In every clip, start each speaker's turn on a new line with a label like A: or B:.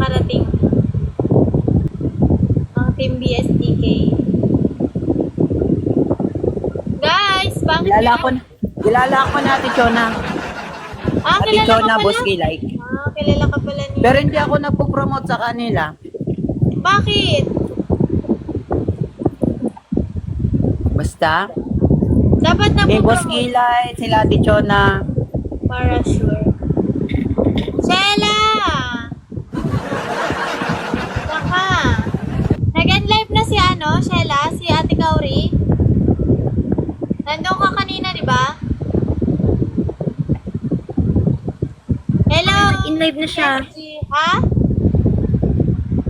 A: nakarating. Ang Team BSTK. Guys, bakit
B: Kilala ko na Ate Chona. Ate
A: kilala
B: Chona,
A: ka pala?
B: Boss Kilay.
A: Kilala ka pala niya.
B: Pero hindi ako nagpo-promote sa kanila.
A: Bakit?
B: Basta,
A: Dapat na
B: kay Boss Kilay, sila Ate Chona.
A: para sure. Shella! Saka. Nag-end live na si Shella, si Ate Kauri. Nandun ka kanina, di ba? Hello!
C: In-live na siya.
A: Ha?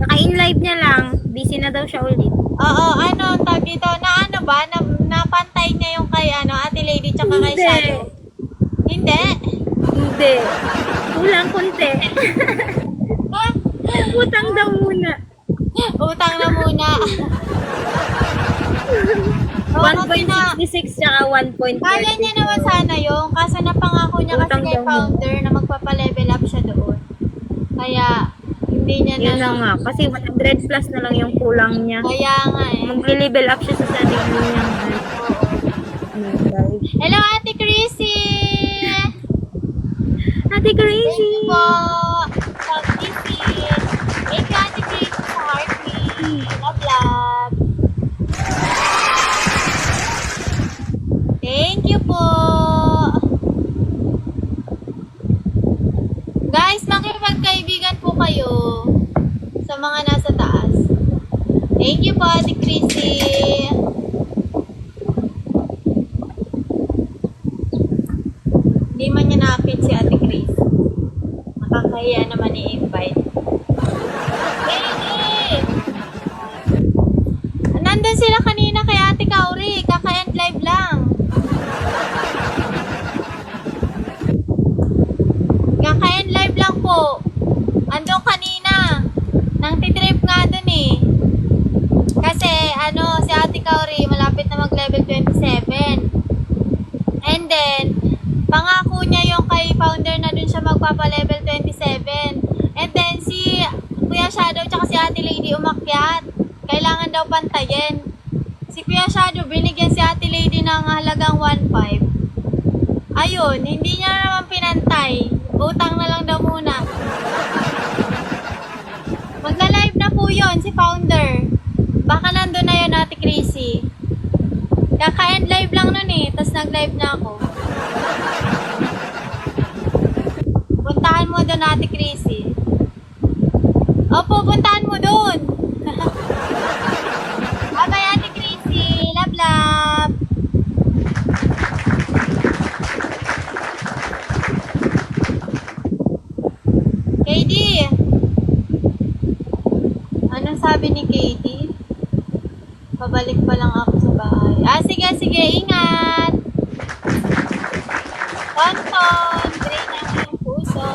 C: Naka-in-live niya lang. Busy na daw siya ulit.
A: Oo, tag dito, napantay niya yung kay Ate Lady tsaka kay
C: Hindi.
A: Shadow. Hindi?
C: Hindi. Kulang konti. Utang daw muna.
A: Utang na muna. Oo, kasi
C: 1.66 tsaka 1.40.
A: kaya niya naman sana yung, kaso napangako niya kasi
C: Utang
A: kay
C: daw
A: founder na magpapa-level up siya doon. Kaya, hindi niya
C: Yun na nga. Kasi 100 plus na lang yung kulang niya.
A: Kaya nga eh.
C: Mag-level up siya sa sarili niya.
A: Hello, Ate Chrissy!
C: Ate
A: Thank
C: Crazy!
A: you po! Sa Chrissy! Thank you, Ate Chrissy, sa Heartbeat! Love, love! Thank you po! Guys, makipagkaibigan po kayo sa mga nasa taas. Thank you po, Ate Chrissy! Hindi man niya nakakit si Ate Chris. Nakakahiya naman i-invite. Hey! Nandun sila kanina kay Ate Kauri. Kaka-end live lang. Kaka-end live lang po. Andun kanina. Nang titrip nga dun eh. Kasi si Ate Kauri malapit na mag-level 27. And then, pangako niya yung kay founder na dun siya magpapa-level 27. And then, si Kuya Shadow tsaka si Ate Lady umakyat. Kailangan daw pantayin. Si Kuya Shadow, binigyan si Ate Lady ng halagang 1.5. Ayun, hindi niya naman pinantay. Utang na lang daw muna. Magla-live na po yun, si founder. Baka nandun na yun, Ate Chrissy. Kaka-end live lang nun eh, tas nag-live na ako. Puntahan mo doon, Ate Chrissy. Opo, puntahan mo doon. Bye, Ate Chrissy. Love, love. KD. Anong sabi ni KD? Pabalik pa lang ako sa bahay. Sige, sige. Ingat. Tonton. Drain ang iyong puso.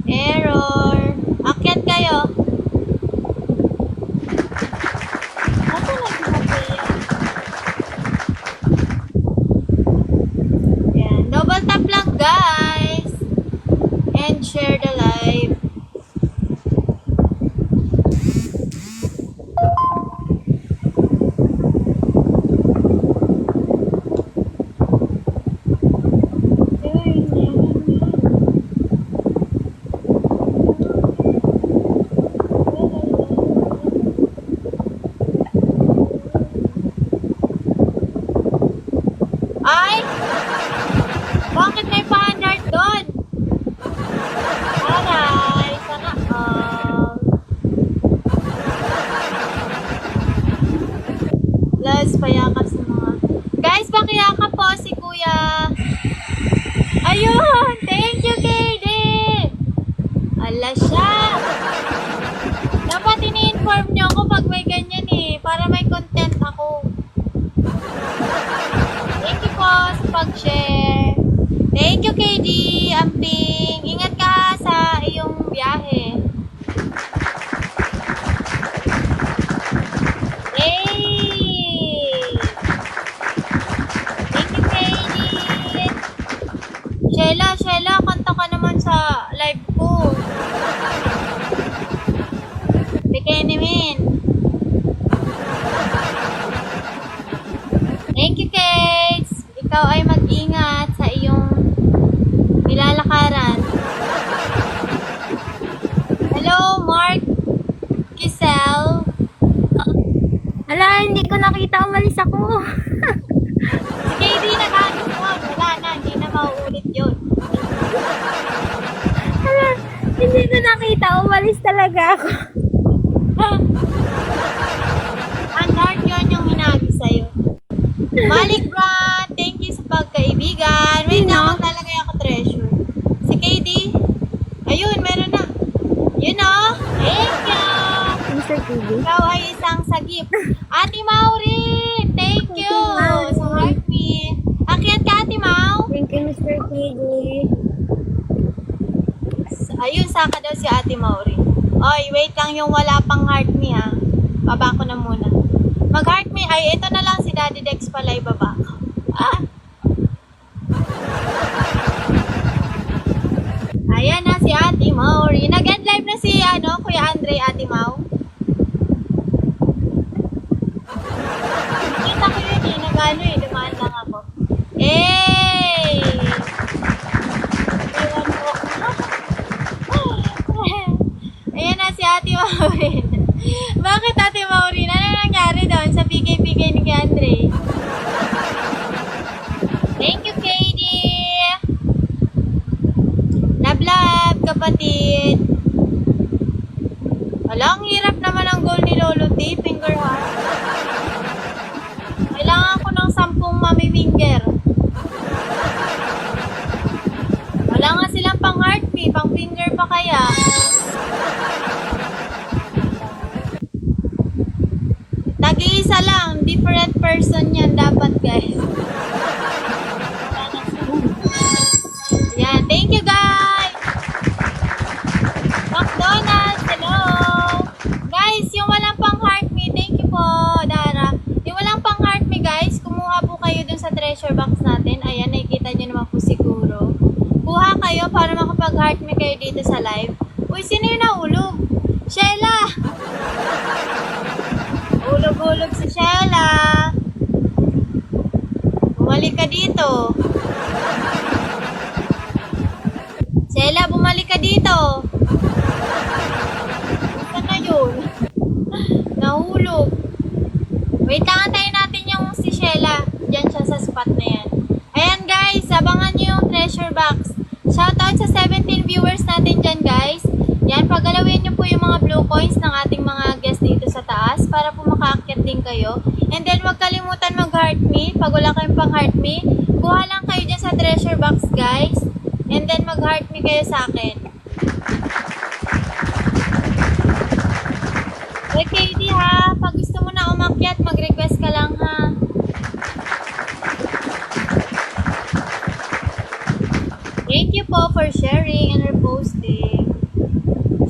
A: Error. Akyat kayo. Ano nag-happy yan? Yan. Double tap lang, guys. And share the live. Ay! Bakit may pa-100 doon? Aray! Sana all. Plus, payakas sa mga... Guys, pakiyakap po si Kuya. Ayun! Thank you, KD! Ala siya! Dapat ini-inform nyo ako pag may ganyan eh. Para may content ako. Thank you po sa pag-share. Thank you, KD. Amping. Ingat ka sa iyong biyahe. Hey! Thank you, KD. Shella, kanta ka naman sa live ko. Bikini. Thank you, Kate. Ikaw ay mag-ingat sa iyong nilalakaran. Hello, Mark Giselle.
C: Ala, hindi ko nakita, umalis ako.
A: Si KD nag-anis mo. Wala na, hindi na mauulit yun.
C: Ala, hindi ko nakita, umalis talaga ako.
A: Ang dark yun yung hinagi sa'yo. Malik Brand, thank you sa pagkaibigan. Wait lang, maglalagay ako treasure. Si KD, ayun, meron na. Yun o, thank you.
C: Mr. TV.
A: Ikaw ay isang sagip. Ate Maureen, thank you. Sa heart me. Akyat ka, Ate Mau.
C: Thank you, Mr. TV.
A: Ayun, saka daw si Ate Maureen. Oy, wait lang yung wala pang heart me ha. Baba ko na muna. Mag-heart me. Ay, ito na lang si Daddy Dex pala ibaba ko. Ayan na si Ate Maureen. Nag-end live na si Kuya Andre, Ate Mau. Kita ko yun dumaan lang ako. Ewan mo. Ayan na si Ate Maureen. Bakit Ate Maureen? Ano nangyari doon sa PK-PK ni Kuya Andre? Thank you, Katie. Love, kapatid. Wala, ang hirap naman ang goal ni Lolo T. Finger heart. Kailangan ko ng 10 mami finger. Wala nga silang pang heart me, pang finger pa kaya. Tag-iisa lang, different person yan dapat guys. Yan, thank you guys. McDonald's, hello. Guys, yung walang pang heart me, thank you po, Dara. Yung walang pang heart me guys, kumuha po kayo dun sa treasure box natin. Ayan, nakikita nyo naman po siguro. Kuha kayo para makapag-heart me kayo dito sa live. Uy, sino yung nahulog? Sheila! Hulog-hulog si Sheila. Bumalik ka dito. Sheila, bumalik ka dito. Saan na yun? Nahulog. Wait lang, antayin natin yung si Sheila. Diyan siya sa spot na yan. Ayan guys, abangan nyo yung treasure box. Shoutout sa 17 viewers natin dyan guys. Yan, pagalawin nyo po yung mga blue coins ng ating mga guests dito sa taas para po makaakyat din kayo. And then, huwag kalimutan mag-heart me. Pag wala kayong pang-heart me, kuha lang kayo dyan sa treasure box guys. And then, mag-heart me kayo sa akin. Okay, di ha. Pag gusto mo na umakyat, mag-request ka lang ha. Thank you po for sharing and reposting.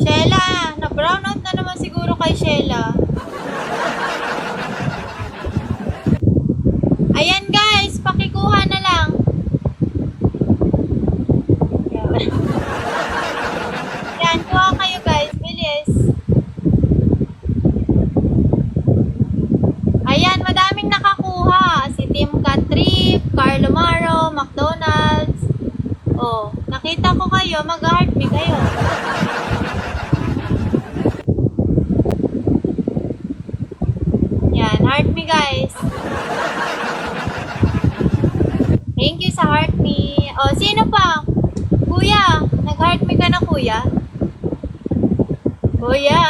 A: Sheila, na-brown out na naman siguro kay Sheila. Ayan guys, pakikuha na lang. Yan, kuha kayo guys, bilis. Ayan, madaming nakakuha. Si Tim Catrip, Carlo Maro, McDonald's. Oh, nakita ko kayo, mag-heart me kayo. Yan, heart me guys. Thank you sa heart me. Oh, sino pa? Kuya, nag-heart me ka na kuya? Kuya,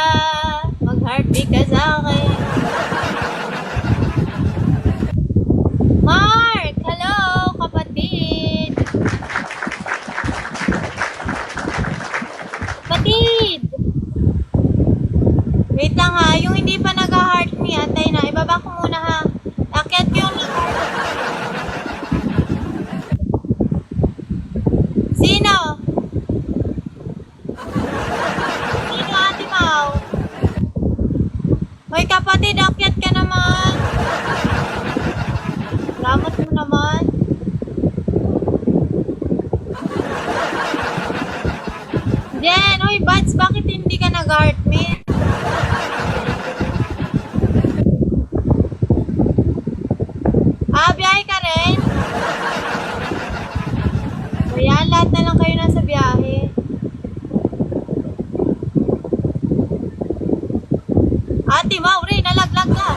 A: mag-heart me ka sa akin. Mark, hello, kapatid. Kapatid. Wait lang ha, yung hindi pa nag-heart me, antay na. Ibaba ko muna ha. Akyat ko yung nag-heart. Sino? Sino, Ate Mau? Hoy kapatid, akyat Jen, oy, Bats, bakit hindi ka nag-heart me? Biyahe ka rin? Ayan, lahat na lang kayo nasa biyahe. Ate Mauri, nalaglag ka.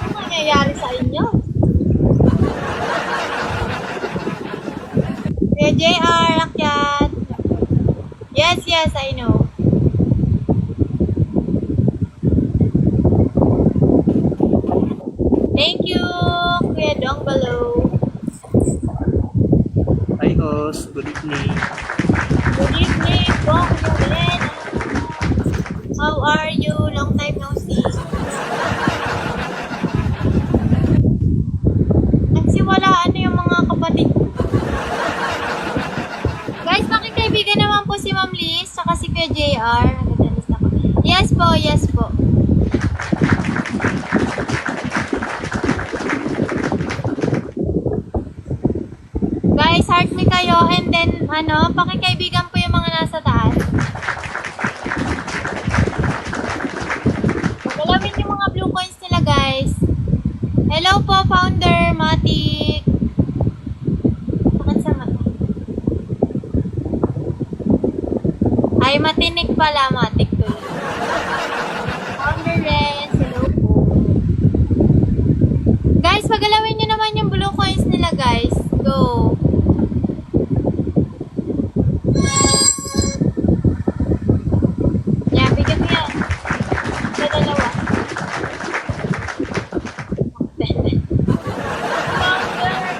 A: Ano mangyayari sa inyo? Kuya JR, akyat. Yes, yes, I know. Thank you, Kuya Dongbalo.
D: Hi, host. Good evening.
A: Good evening, Bong Julen. How are you? Long time no see. Nagsiwalaan na yung mga kapatid ko. Guys, makikaibigan naman po si Ma'am Liz, saka si Kuya JR. Nagdadalis ako. Yes po, yes po. Guys, heart me kayo and then, pakikaibigan po yung mga nasa taas. Galawin yung mga blue coins nila, guys. Hello po, founder, Matik. Bakit sa mata? Ay, matinik pala, Matik to. Founder Ren, hello po. Guys, pagalawin nyo naman yung blue coins nila, guys. Go. Yan, bigyan mo yan. Sa dalawa.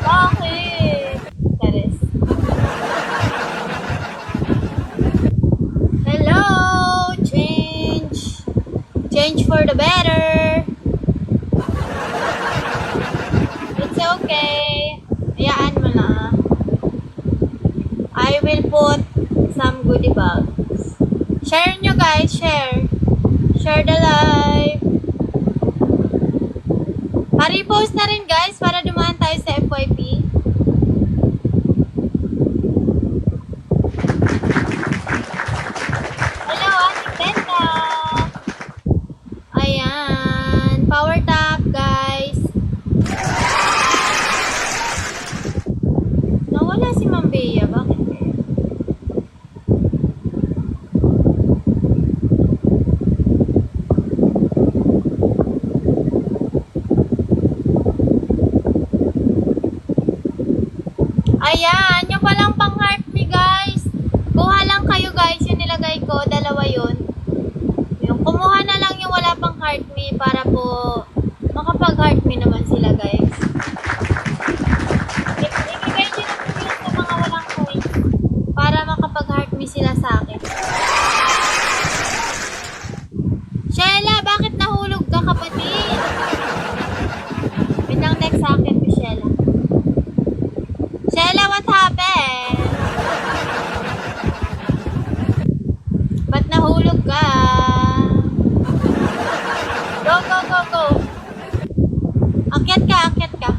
A: Bakit? Charis. Hello! Change. Change for the better. It's okay. Hayaan mo na. I will put some goodie bags. Share nyo, guys. Share. Share the live. Pa-repost na rin, guys, para dumaan tayo sa FYP. Hello, Ate Benta. Ayan. Power tap, guys. Nawala si Ma'am Bea. Bakit kaya? Ayan, yung palang pang heart me, guys. Kuha lang kayo, guys. Yung nilagay ko, dalawa yun. Yung kumuha na lang yung wala pang heart me para po makapag heart me naman sila, guys. Ibigay nyo na po yun sa mga walang coins para makapag heart me sila sa akin. Shella, bakit nahulog ka, kapatid? Wait lang, next sa akin po, Shella. Shella, what happened? Ba't nahulog ka? Go, go, go, go. Akyat ka, akyat ka.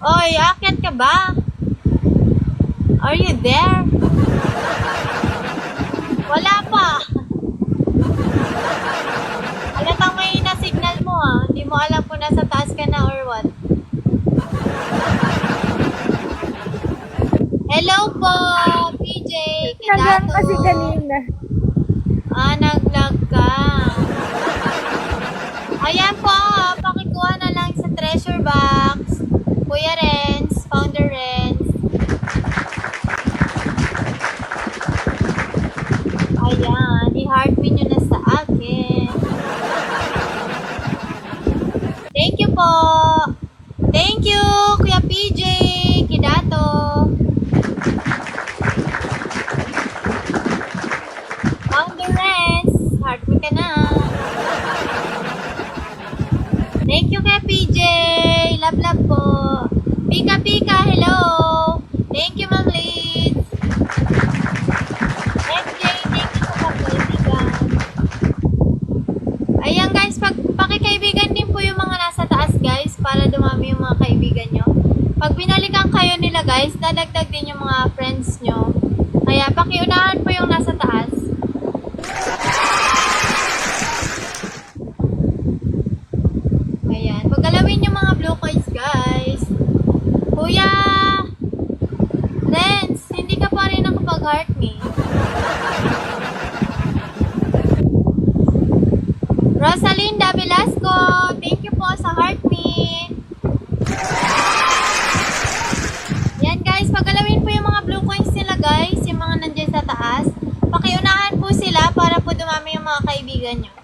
A: Oy, akyat ka ba? Are you there? Wala pa. Alatang may na-signal mo ah. Hindi mo alam kung nasa taas ka na or what. Hello po, PJ.
C: Naglang
A: Kidato.
C: kasi kanina.
A: Nag-vlog ka. Ayan po, pakikuha na lang sa treasure box. Kuya Renz, Founder Renz. Ayan, i-heart me nyo na sa akin. Thank you po. Thank you, Kuya PJ, Kidato. Founder Renz, heart me ka na. Thank you, Kuya PJ. Love, love po. Pika, sila guys, dadagdag din yung mga friends nyo. Kaya pakiunahan po yung nasa taas. Ayan, paggalawin yung mga blue coins guys. Kuya Renz, hindi ka pa rin nakapag-heart me. Rosalinda Velasco, thank you po sa heart me. Yan guys, paggalawin po yung mga blue coins nila guys, yung mga nandyan sa taas. Pakiunahan po sila para po dumami yung mga kaibigan nyo.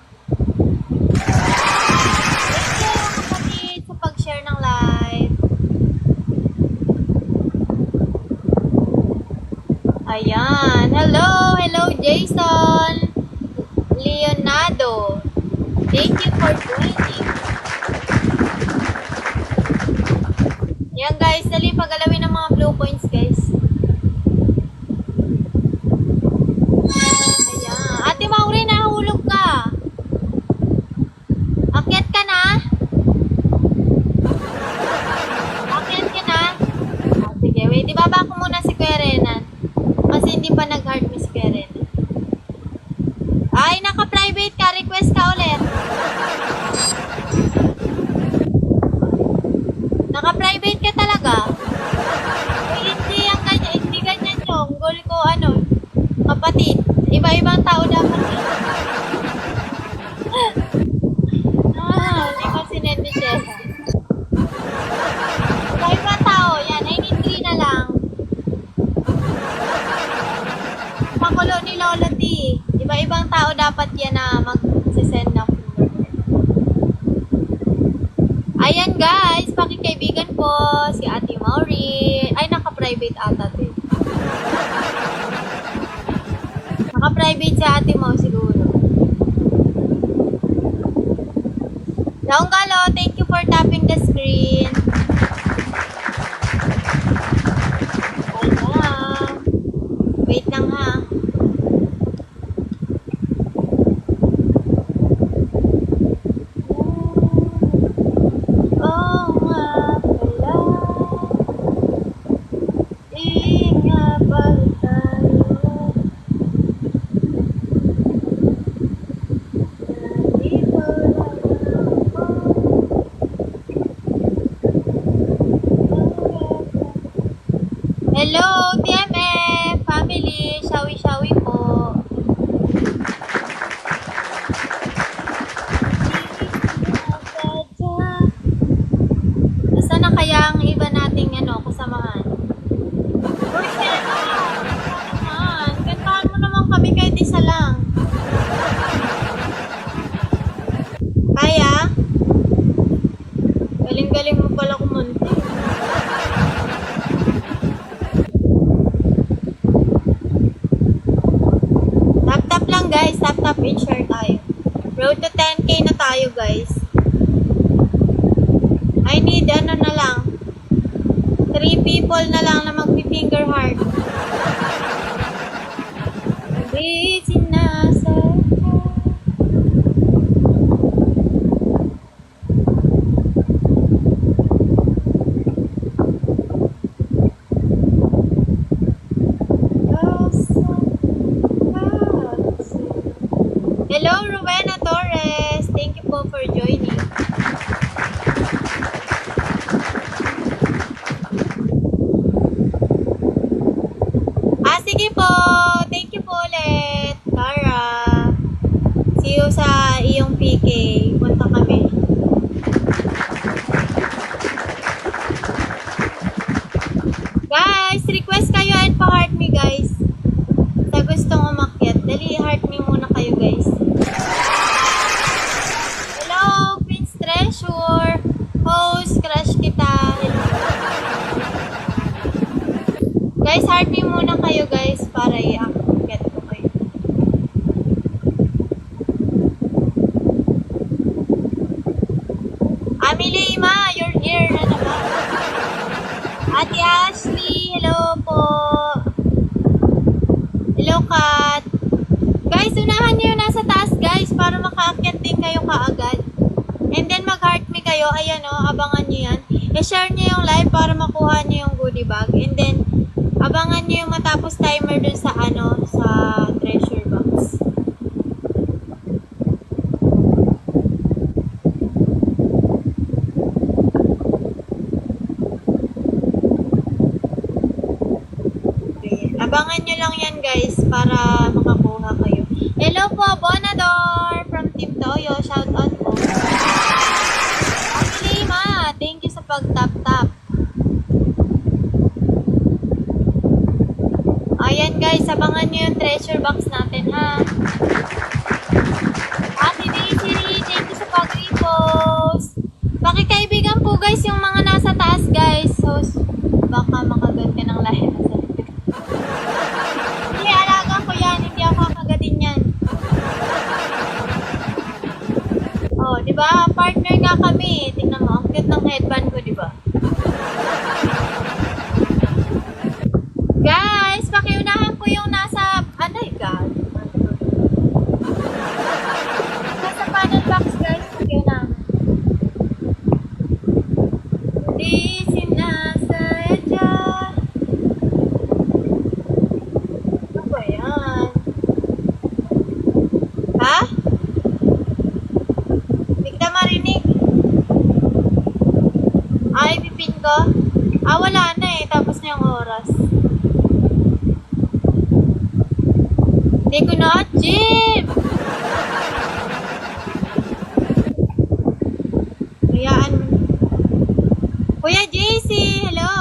A: Thank you kapatid sa pag-share ng live. Ayan, hello Jason Leonardo. Thank you for joining. Yan guys, dali pagalawin ng mga blue coins guys. Ayan. Ate Mauri, nahulog ka. Akyat ka na? Akyat ka na? Ah, sige, wait. Ibaba ko muna si Kuya Renan. Kasi hindi pa nag-heart mi si Kuya Renan. Ay, naka-private ka. Request ka ulit. Naka-private ka talaga? Uy, hindi yan ganyan. Hindi ganyan yung goal ko, kapatid. Iba-ibang tao dapat. Hindi ko sinend ni Jess. Iba-ibang tao. Yan, I need 3 na lang. Pakulo ni Lola T. Iba-ibang tao dapat yan na mag-send na follower. Ayan guys, pakikaibigan po si Ate Mauri. Ay, naka-private ata din. Naka-private si Ate Mau siguro. Laong Galo, thank you for tapping the screen. Ayan. Wait lang ha. Oh nga pala, di nga pala tayo. Nandito lang ako. Hello, TMF family, shawi-shawi po. Nasaan na kaya ang iba nating kasamahan? Uy, Sena! Naman. Kantahan mo naman kami kahit isa lang. Kaya? Galing-galing mo pala kumunti. Tap-tap lang guys. Tap-tap and share tayo. Road to 10k na tayo guys. I need na lang. 3 people na lang na magpi-finger heart. Busy na sa Hello, Rowena Torres. Thank you po for joining. Sige po. Thank you po ulit, Tara. See you sa iyong PK. Punta kami. Guys, request kayo and pa-heart me guys. Sa gustong umakyat. Dali, heart me muna kayo guys. Hello, Prince Treasure. Host, crush kita. Hello. Guys, heart me muna kayo guys para i-get ko kayo. Amelie Ima, you're here na naman. Ate Ashley, hello po. Hello Kat. Guys, unahan nyo yung nasa taas guys para makaakyat din kayo kaagad. And then mag-heart me kayo. Ayan o, abangan nyo yan. I-share nyo yung live para makuha nyo yung goodie bag. And Abangan nyo lang yan guys para makakuha kayo. Hello po, Bonador from Team Toyo. Shout out po. Lima, thank you sa pag-tap-tap. Ayan guys, abangan nyo yung treasure box natin ha. Ate Daisy, thank you sa pag-repost. Pakikaibigan po guys yung mga nasa taas guys. So, baka makagat ka ng lahi na sa likod. Hindi, alaga ko yan. Hindi ako kakagatin yan. Oh, di ba? Partner nga kami. Tingnan mo, ang cute ng headband ko, di ba? Guys, pakiunahan ko yung nasa... Anay, God. Nasa panel box, guys. Pakiunahan. Di sinasadya. Ano ba yan? Ha? Hindi kita marinig. Ay, pipin ko? Ah, wala na eh. Tapos na yung oras. Hindi ko na-achieve! Hayaan mo. Kuya JC, hello!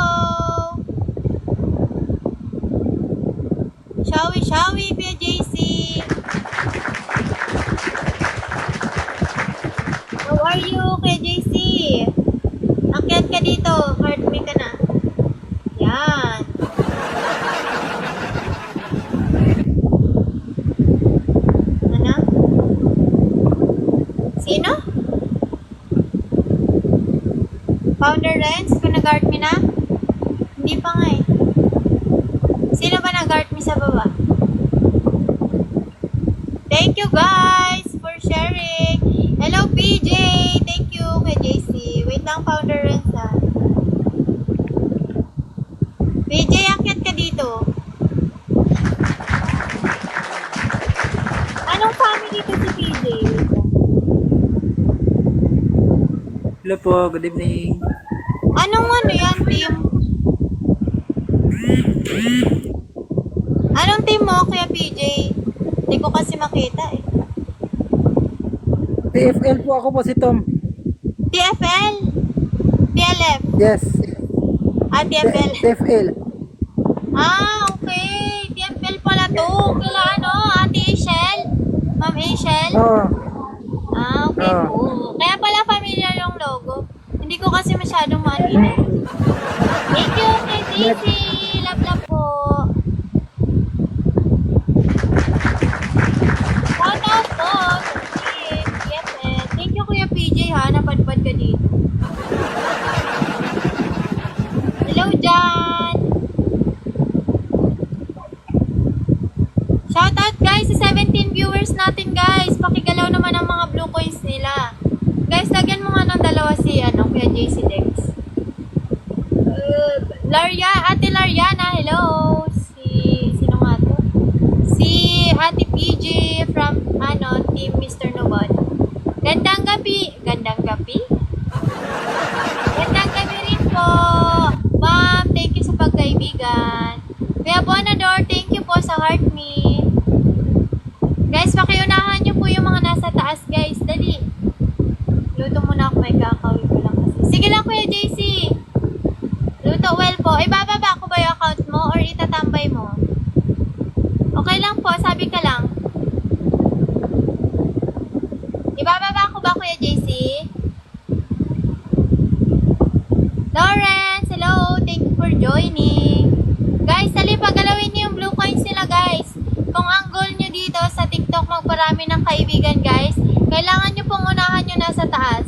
A: Shawi, Kuya JC! How are you, Kuya JC? Akyat ka dito, heart me ka na. Yan. Ano? Sino? Founder Renz, kung nag-guard me na? Hindi pa nga eh. Sino ba nag-guard me sa baba? Thank you guys for sharing. Hello PJ. Thank you kay JC. Wait lang, Founder Renz ha. PJ, akyat ka dito. Anong family to si PJ?
D: Hello po, good evening.
A: Anong ano yan, team? Anong team mo, Kuya PJ? Hindi ko kasi makita eh.
E: TFL po ako po si Tom.
A: TFL? TLF?
E: Yes.
A: Ah, TFL.
E: TFL.
A: Ah, okay. TFL pala to. Kila ano, Ate Ashel? Ma'am Ashel?
E: Oo.
A: Ah, okay
E: Ah.
A: po. Kaya pala familiar yung logo. Hindi ko kasi masyadong mainit. Thank you, Kay Daisy. Love po. Shout out po. TFL. Thank you, Kuya PJ ha. Napadpad ka dito. Hello, Jan. Shout out guys sa 17 viewers natin guys. Pakigalaw naman ang mga blue coins nila. Guys, lagyan mo nga ng dalawa si ano, Kuya JC Dex. Ate Lariana, hello. Sino nga to? Si Ate PJ from Team Mr. Nobod. Gandang gabi. Gandang gabi? Gandang gabi rin po. Ma'am, thank you sa pagkaibigan. Kuya Bonador, thank you po sa heart me. Guys, pakiunahan nyo po yung mga nasa taas, guys. Dali. Luto muna ako, may kakawin ko lang kasi. Sige lang, Kuya JC. Luto well po. Ibababa ko ba yung account mo or itatambay mo? Okay lang po, sabi ka lang. Ibababa ko ba, Kuya JC? Lawrence, hello. Thank you for joining. Guys, dali pagalawin niyo yung blue coins nila, guys. Kung ang goal nyo dito sa TikTok magparami ng kaibigan, guys, kailangan nyo pong unahan yung nasa taas.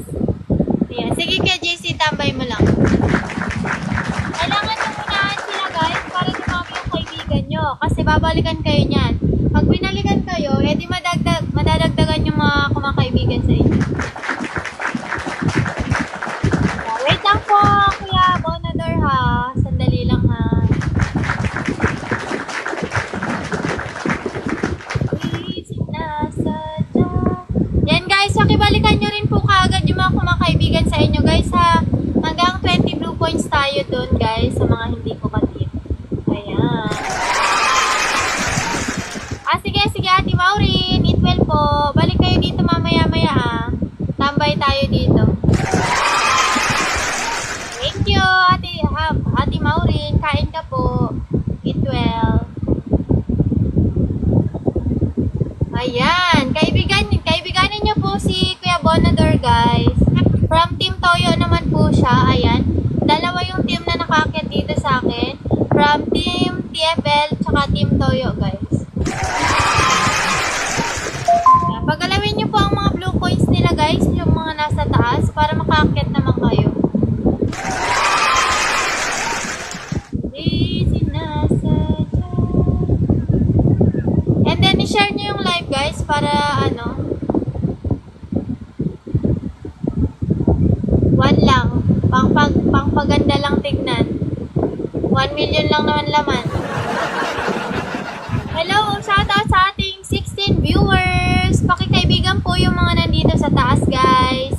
A: Ayan. Sige, Kuya JC, tambay mo lang. Kailangan nyo unahan sila, guys, para dumami yung kaibigan nyo. Kasi babalikan kayo niyan. Pag binalikan kayo, edi madadagdagan yung mga kumakaibigan sa inyo. Wait lang po, Kuya Bonador ha. Sandali lang ha. Yan guys, pakibalikan nyo rin po kaagad yung mga kumakaibigan sa inyo guys ha. Hanggang 20 blue points tayo dun guys sa mga hindi ko katip. Ayan. Sige, sige, Ate Maureen. Eat well po. Balik kayo dito mamaya-maya, Tambay tayo dito. Thank you, Ate Maureen. Kain ka po. Eat well. Ayan. Kaibiganin niyo po si Kuya Bonador, guys. From Team Toyo naman po siya. Ayan. Dalawa yung team na nakaakyat dito sa akin. From Team TFL tsaka Team Toyo, guys. Ayan. Pagalawin niyo po ang mga blue coins nila, guys. Yung mga nasa taas para makaakyat naman kayo. And then, i-share nyo yung live, guys, para, one lang. Pangpaganda lang tignan. 1 million lang naman laman. Hello, shoutout sa ating 16 viewers. Pakikaibigan po yung mga nandito sa taas, guys.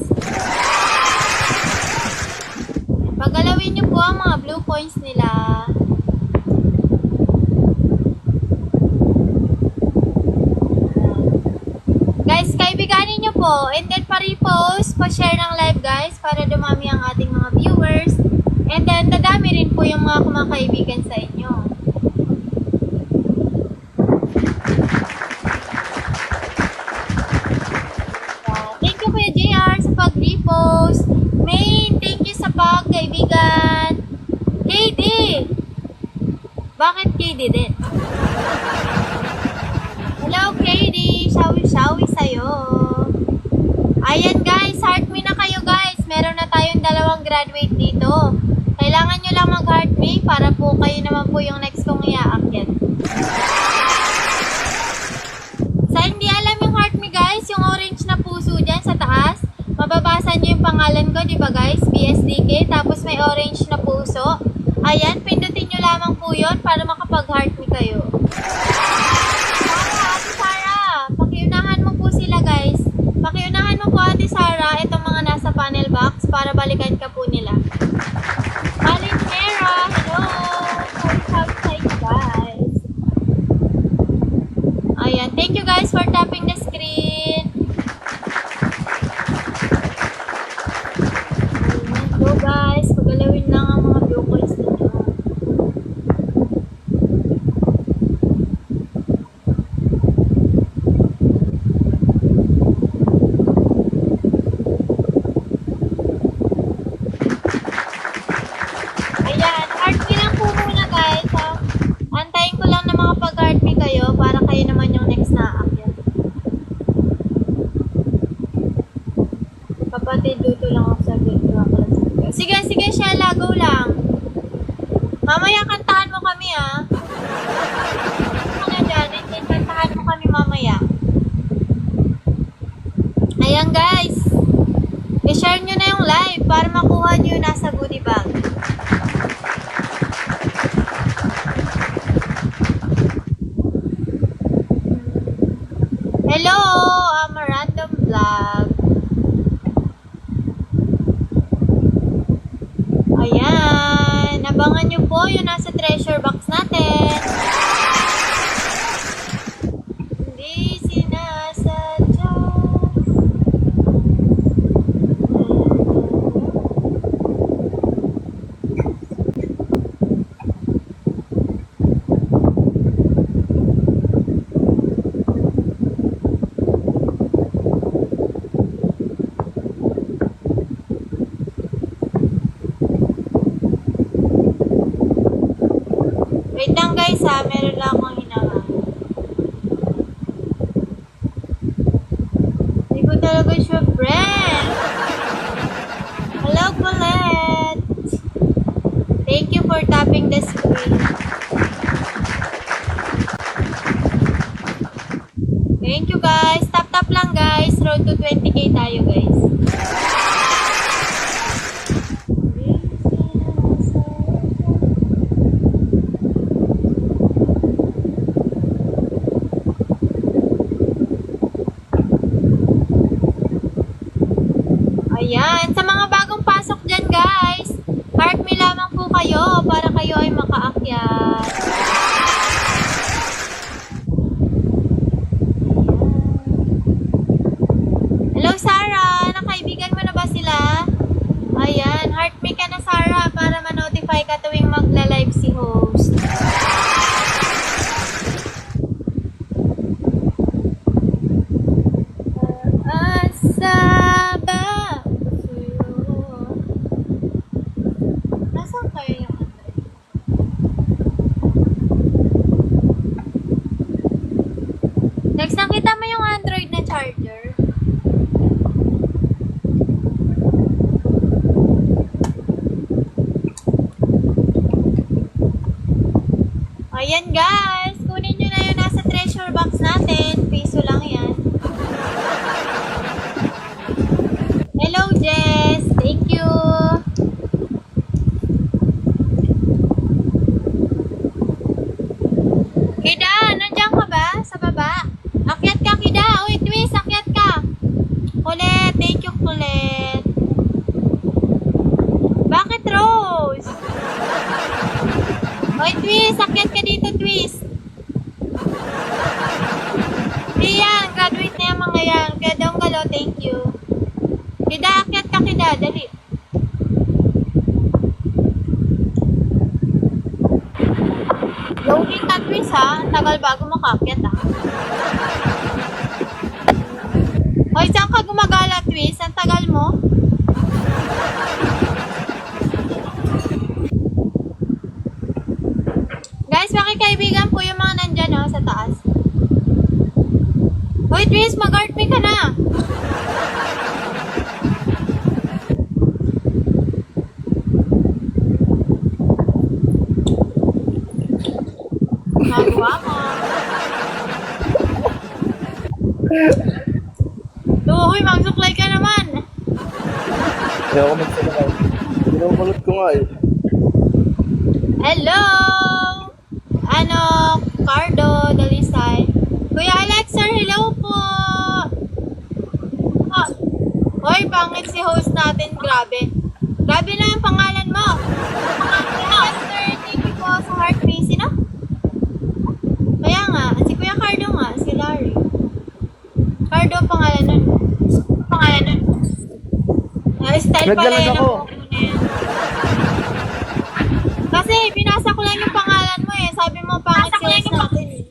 A: Pagalawin nyo po ang mga blue coins nila. Guys, kaibiganin nyo po. And then, pa-repost, pa-share ng live, guys, para dumami ang ating mga viewers. And then, dadami rin po yung mga kumakaibigan sa inyo. Thank you, Kuya JR, sa pag-repost. Main, thank you sa pag-kaibigan. KD! Bakit KD din? Hello, KD. Shawi-shawi sa'yo. Ayan, guys. Heart me na kayo, guys. Meron na tayong 2 graduate dito. Kailangan nyo lang mag-heart me para po kayo naman po yung next kong i-aakyat. Sa hindi alam yung heart me, guys, yung orange na puso dyan sa taas, mababasa nyo yung pangalan ko, di ba, guys? BSDK. Tapos may orange na puso. Ayan, pindutin nyo lamang po yun para makapag-heart me kayo. Pakiunahan mo po sila, guys. Pakiunahan mo po, Ate Sarah, itong mga nasa panel box para balikan ka po nila. Valentina, hello! Sorry, guys. Ayan, thank you, guys, for tapping the screen. Ayan, go, guys. Pagalawin lang ang mga blue coins nito. Kapatid, duto lang ako sa video. Sige, sige, Shella, go lang. Mamaya kantahan mo kami, Ano dyan, kantahan mo kami mamaya. Ayan, guys. I-share nyo na yung live para makuha nyo yung nasa goodie bag. Hello, I'm a random vlog. Ayan, abangan nyo po yung nasa treasure box natin. Hindi sinasadya. Wait lang, guys, meron lang akong hinahanap. Hindi ko talaga siya friend. Hello, Colette. Thank you for tapping the screen. Thank you, guys. Tap lang, guys. Road to 20k tayo, guys. Ayan, sa mga bagong pasok dyan, guys, heart me lamang po kayo para kayo ay makaakyat. Ayan guys, kunin nyo na yung nasa treasure box natin. Piso lang yan. Hello Jess, thank you. Kida, nandiyan ka ba? Sa baba? Akyat ka Kida. Uy, Twist, akyat ka. Kulit, thank you Kulit. Bakit Rose? Uy, Twist, akyat ka dito, Twist. Iyan, graduate na yung mga yan. Kaya daw galo, thank you. Kida, akyat ka, Kida, dali. Loading ka, Twist, ha? Ang tagal bago makakyat, ha? Hoy, saan ka gumagala, Twist? Ang tagal mo? Guys, makikaibigan po yung mga nandyan, oh, sa taas. Hoy, Twist, mag-art me ka na. Magawa mo. Uy, magsuklay ka naman.
E: Hindi ako magsalakay. Pinukulot ko nga eh.
A: Hello! Ano, Cardo, Dalisay. Kuya Alex, sir, hello po! Oh. Hoy, pangit si host natin, grabe. Grabe na yung pangalan mo. Pangalan, sir, thank you po sa heart me. Sino? Kaya nga, si Kuya Cardo nga, si Larry. Cardo, pangalan nun. Pangalan nun. Style pala
E: Naglalag
A: yun
E: ako.
A: ang buko na yan. Kasi binasa ko lang yung pangalan mo eh. Sabi mo pangit si host natin eh.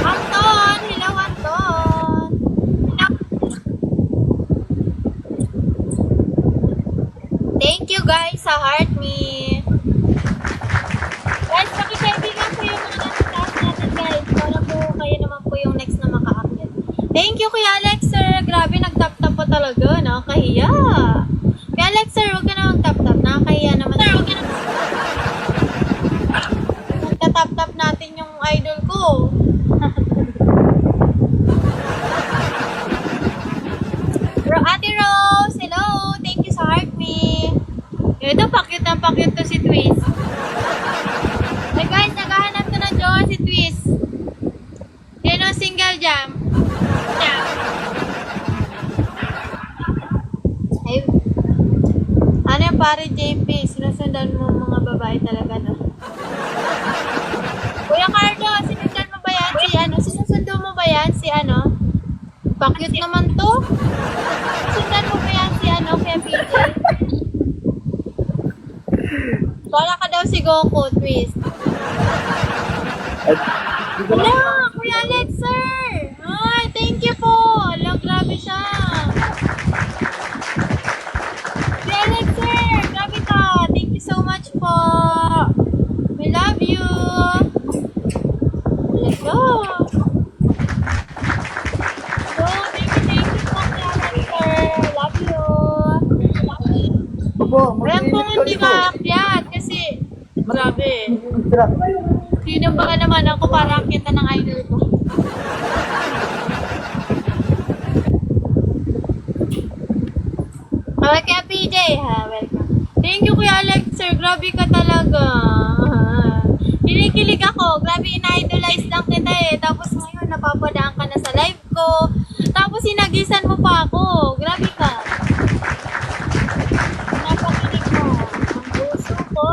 A: Anton! Hello, Anton! Thank you guys sa heart me. Guys, pakikaibigan ko yung mga nasa taas natin guys. Para po kayo naman po yung next na makaakyat. Thank you Kuya Alex sir. Grabe, nag-tap-tap po talaga. Nakakahiya. Kuya Alex sir, huwag ka na mag-tap-tap. Nakakahiya naman. Sir, huwag ka na nagtatap-tap natin yung idol ko. Ate Rose, hello. Thank you sa heart me. Ito, pakyut na pakyut to si Twist. Hey guys, naghahanap to ng jowa si Twist. Yan ang single jam. Jam. Ay, ano yung pare JP? Sinusundan mo mga babae talaga, no? Kuya Cardo, sinundan mo ba yan? Si ano? Sinusundo mo ba yan? Si ano? Pakyut naman to. Sundan mo ba yan si ano? Kaya PJ? Wala ka daw si Goku, Twist. Wala! Kuya Alex, sir! Ay, thank you po! Alam, grabe siya. Kuya Alex, sir! Grabe ka! Thank you so much po! We love you! Let's go! So, thank you po, Kuya Alex, sir! Love you! Ayan kung hindi ka akyat kasi grabe. Sino ba naman ako para akita ng idol ko? Okay, kaya PJ ha, welcome. Thank you Kuya Alex sir, grabe ka talaga. Kinikilig ako, grabe ina-idolize lang kita eh. Tapos ngayon napapadaan ka na sa live ko. Tapos sinagisan mo pa ako, grabe ka. Napakinig mo, ang puso ko.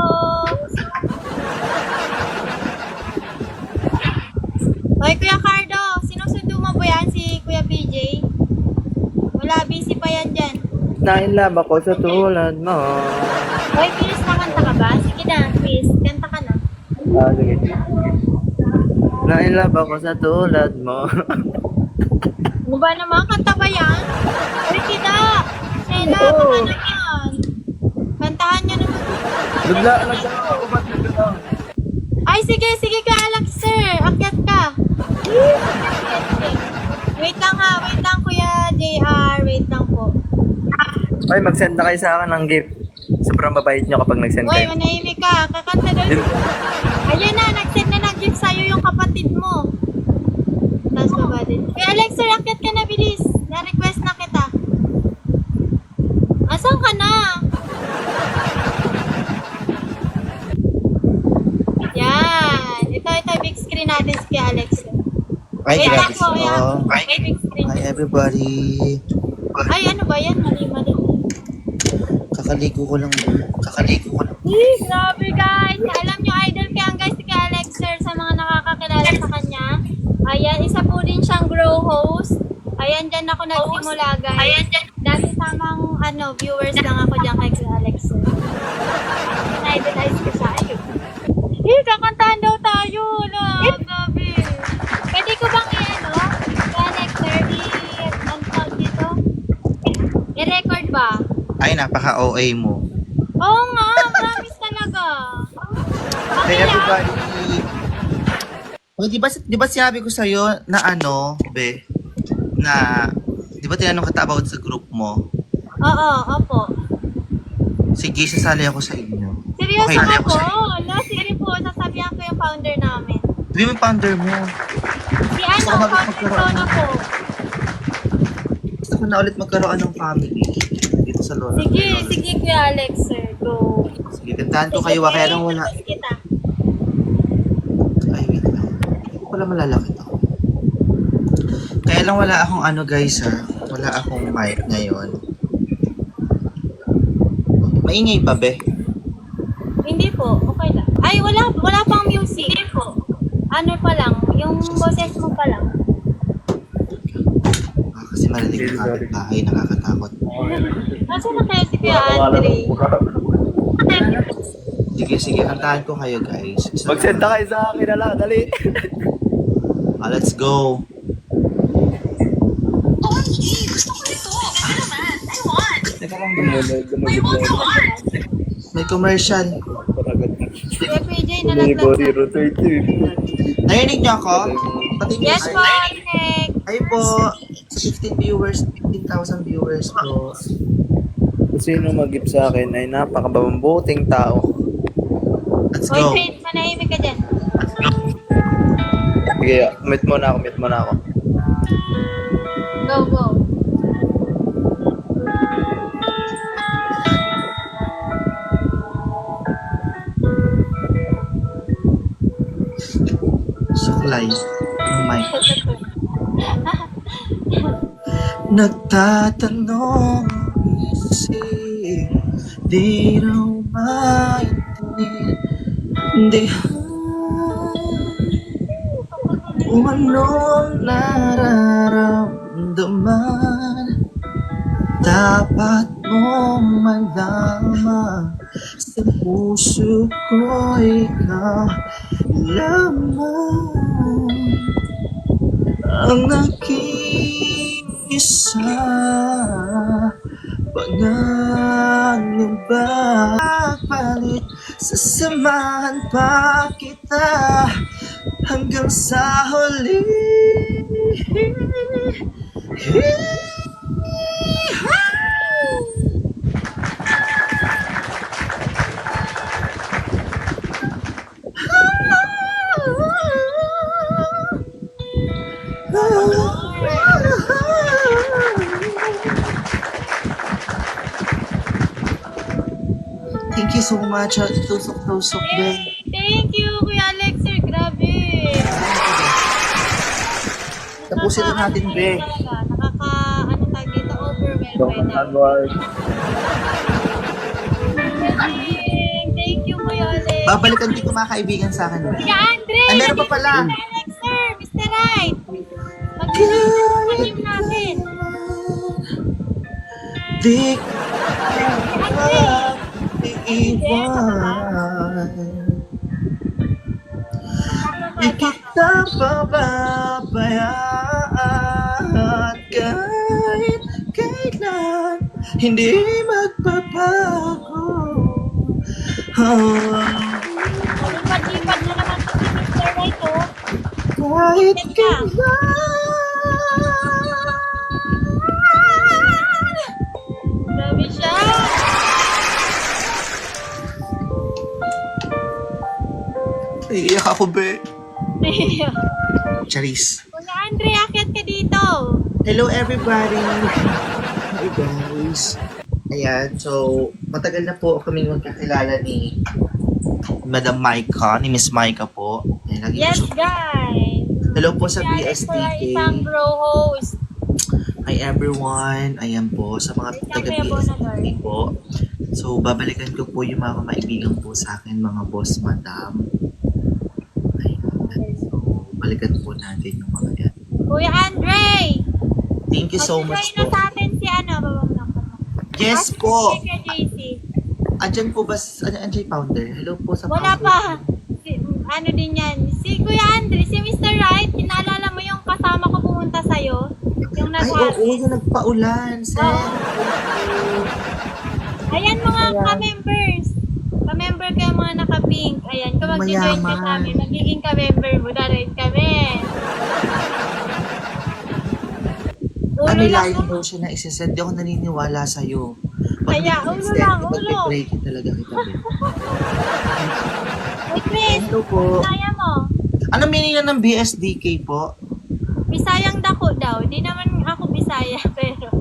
A: Hoy, Kuya Cardo, sinusundo mo ba yan si Kuya PJ? Wala, busy pa yan dyan.
E: Nainlab ako sa tulad mo.
A: Hoy, please, nakanta ka ba? Sige na, please, kanta ka na.
E: Ah, sige. Nainlab ako sa tulad mo.
A: Ano ba naman? Kanta ba yan? Hoy, Kida! Shela, baka na yan. Kantahan niya naman.
E: Bigla, ako ba't nagkata?
A: Ay, sige, sige ka, Alex, sir. Akyat ka. Wait lang ha, wait lang Kuya JR. Wait lang po.
E: Ay, mag-send na kayo sa akin ng gift. Sobrang mabait nyo kapag nag-send
A: Uy,
E: kayo.
A: manahimik ka. Kakanta daw. Ayun na, nag-send na Alexer, akit ka na, bilis. Na-request na kita. Asan ka na? Yan. Ito, big screen natin si Alexer.
F: Ay,
A: Wait
F: grabe
A: lang po,
F: siya.
A: yan.
F: Oh.
A: May big screen.
F: Hi, everybody.
A: Ay, ano ba yan? Mali.
F: Kakaligo ko lang.
A: Grabe guys! Alam nyo, idol kaya guys si Alexer sa mga nakakakilala sa kanya. Ayan, isa po din siyang grow host. Ayan, dyan ako nagsimula guys. Dati tamang viewers lang ako dyan kay Alexer. Na-idolize ko siya. Kakantahan daw tayo. Grabe. Pwede ko bang Alexer, tawag dito? I-record ba?
F: Ay, napaka-OA mo.
A: Oo nga, promise talaga.
F: Hey,
A: Okay lang.
F: everybody. Oh, di ba sinabi ko sa'yo na be, na, di ba tinanong kita about sa group mo?
A: Oo, opo.
F: Sige, sasali ako sa inyo.
A: Seryoso
F: Okay,
A: ka
F: ako
A: po?
F: sa'yo.
A: Sige po, sasabihan ko yung founder namin.
F: Sabi mo yung founder mo.
A: Si
F: Gusto ko
A: founder ko na po.
F: Gusto ko na ulit magkaroon ng family dito sa Lola.
A: Sige Kuya Alex, sir. Go.
F: Sige, kantahan ko kayo. Kaya lang wala.
A: Kita.
F: Ay, wait lang. Hindi ko pala malalaki to. Kaya lang wala akong guys ha. Wala akong mic ngayon. Maingay pa, be?
A: Hindi po, okay lang. Ay, wala pang music. Hindi po. Ano pa lang, yung boses mo pa lang.
F: Kasi marinig ng kapitbahay, nakakatakot.
A: Nasaan na kaya si Kuya Andre?
F: Sige, kantahan ko kayo guys.
E: Mag-send na kayo sa akin na lang, dali.
F: Let's go. Teka lang, may commercial.
A: Kuya PJ, nalaglag na.
F: Narinig niyo ako? Pati
A: Yes po, Nick.
F: Ay po, sa 15 viewers, 15,000 viewers po.
E: Sino mag-give sa akin ay napakabambuting tao.
F: Let's
A: Hoy,
F: go.
A: Faith, manahimik ka dyan.
E: Sige, meet mo na ako.
A: Go.
F: Suklay. Oh my. Nagtatanong isip, di raw maintindihan kung anong nararamdaman. Dapat mong malaman sa puso ko ikaw lamang ang nag-iisa. Pangangamba palit, sasamahan pa kita hanggang sa huli. Thank you so much. Tusok-tusok din.
A: Thank you, Kuya Alex, sir. Grabe.
F: Tapusin na natin, be.
A: Tag dito, overwhelmed by na. Thank you, Kuya Alex.
F: Babalikan din ko mga kaibigan sa akin.
A: Kuya Andre!
F: Ay, meron pa pala.
A: Kuya Alex, sir. Mr. Right. Mag-team natin.
F: Di
A: Andre!
F: iiwan. Di kita pababayaan kahit kailan hindi magbabago.
A: Lipad-lipad na naman si Mr. Right, oh.
F: Kahit kailan.
A: Grabe siya.
F: Iiyak ako, be.
A: Kuya
F: Charis.
A: Andre, akit ka dito.
F: Hello everybody! Hi guys! Ayan, so matagal na po kami magkakilala ni Madam Maika, ni Miss Maika po. Ayan, lagi
A: Yes,
F: po siya-
A: guys.
F: Hello po sa
A: Kaya ito ay
F: BSDK.
A: isang bro host.
F: Hi everyone! Ayan po, sa mga taga-BSDK po. So, babalikan ko po yung mga kaibigan po sa akin, mga boss, madam. Ayan. So, balikan po natin yung mga yan.
A: Kuya Andre!
F: Thank you so much
A: Mag-join na
F: po.
A: sa atin si ano, babang naman.
F: Yes po!
A: Kuya JC.
F: Andyan po ba, andyan founder? Hello po sa
A: Wala
F: founder.
A: pa. Ano din yan? Si Kuya Andre, si Mr. Right, kinaalala mo yung kasama ko pumunta sa'yo? Yung
F: Ay, oo, yung nagpaulan, sir.
A: Ayan mga ka-members. Ka-member kayo mga naka-pink. Ayan, kung mag-join ka
F: Mayaman.
A: sa amin, magiging ka-member mo na rin kami. Ulo
F: Ano
A: lang
F: live daw siya na isasend? Di ako naniniwala sa'yo.
A: Kaya, ulo lang, ulo.
F: Pag-break talaga kita.
A: Hey Chris,
F: Hello po.
A: Bisaya mo.
F: Ano meaning na ng BSDK po?
A: Bisayang dako daw. Di naman ako Bisaya, pero...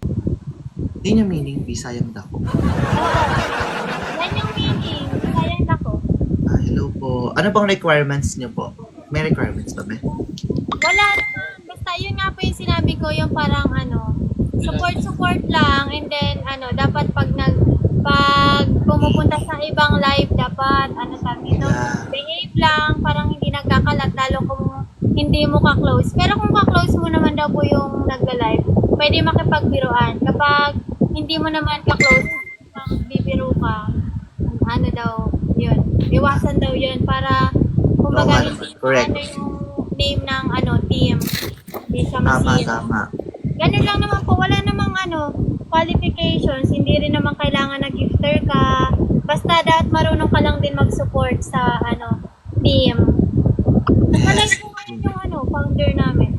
F: Di niya meaning Bisayang dako.
A: Oo. Yan yung meaning. Bisayang dako.
F: Ah, hello po. Ano bang requirements niyo po? May requirements ba, be?
A: Wala naman. Basta yun nga po yung sinabi ko, yung parang ano, support lang, and then ano, dapat pag pumupunta sa ibang live, dapat ano sabi dito,
F: Yeah.
A: behave lang, parang hindi nagkakalat, lalo kung hindi mo ka-close. Pero kung ka-close mo naman daw po yung nagla-live, pwede makipagbiruan. Kapag hindi mo naman ka-close, pang bibiro ka, ano daw, yun. Iwasan daw yun para, kumbaga,
F: Oo nga
A: hindi
F: naman. Correct.
A: ano yung name ng ano team. Hindi siya
F: Tama,
A: masira.
F: tama.
A: Ganun lang naman po, wala namang ano, qualifications, hindi rin naman kailangan na gifter ka. Basta dapat marunong ka lang din mag-support sa ano, team. Nakalike ko ngayon yung ano, founder namin.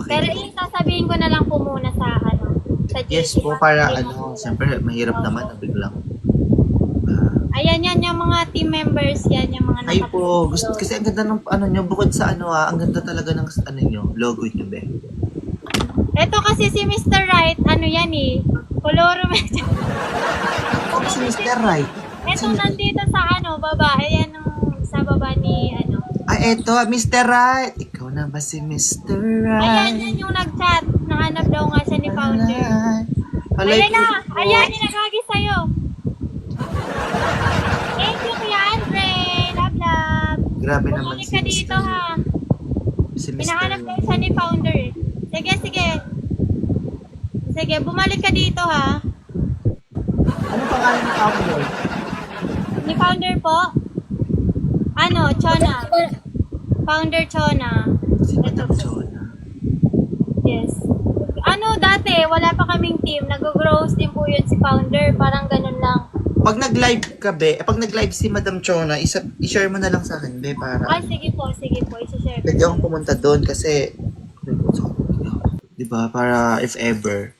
A: Pero
F: Okay.
A: yung sasabihin ko na lang po muna sa ano, sa
F: Yes
A: GC.
F: po, para ano, siyempre mahirap naman na biglang.
A: Ayan yan, yung mga team members yan, yung mga
F: Ay po,
A: nakapag-
F: gusto, kasi ang ganda ng ano nyo, bukod sa ano ang ganda talaga ng ano nyo, logo nyo, be.
A: Ito kasi si Mr. Right, ano yan eh, colorometer.
F: Ako si Mr. Right.
A: Ito nandito sa ano, baba, ayan yung sa baba ni ano.
F: Ah, eto, Mr. Right. Ikaw na ba si Mr. Right?
A: Ayan, yan yung nag-chat. Nahanap daw nga siya ni founder.
F: Alay
A: Ayan na!
F: ko.
A: Ayan, ninagagi sa'yo. Thank you, Kuya Andre. Love, love.
F: Grabe naman
A: Bumalik
F: si
A: ka dito,
F: Mr.
A: ha.
F: Si Mr.
A: Hinahanap daw
F: Right.
A: siya ni founder. Sige, sige. Sige, bumalik ka dito, ha.
F: Ano pangalan ng founder?
A: Ni founder po? Ano, Chona. Founder Chona.
F: Si Madam Chona.
A: Yes. Ano, dati, wala pa kaming team. Nag-grows din po yun si founder. Parang ganun lang.
F: Pag nag-live ka, be, pag nag-live si Madam Chona, i-share mo na lang sa akin, be, para
A: Ah, sige po, isi-share.
F: pwede akong pumunta doon kasi, di ba, para if ever.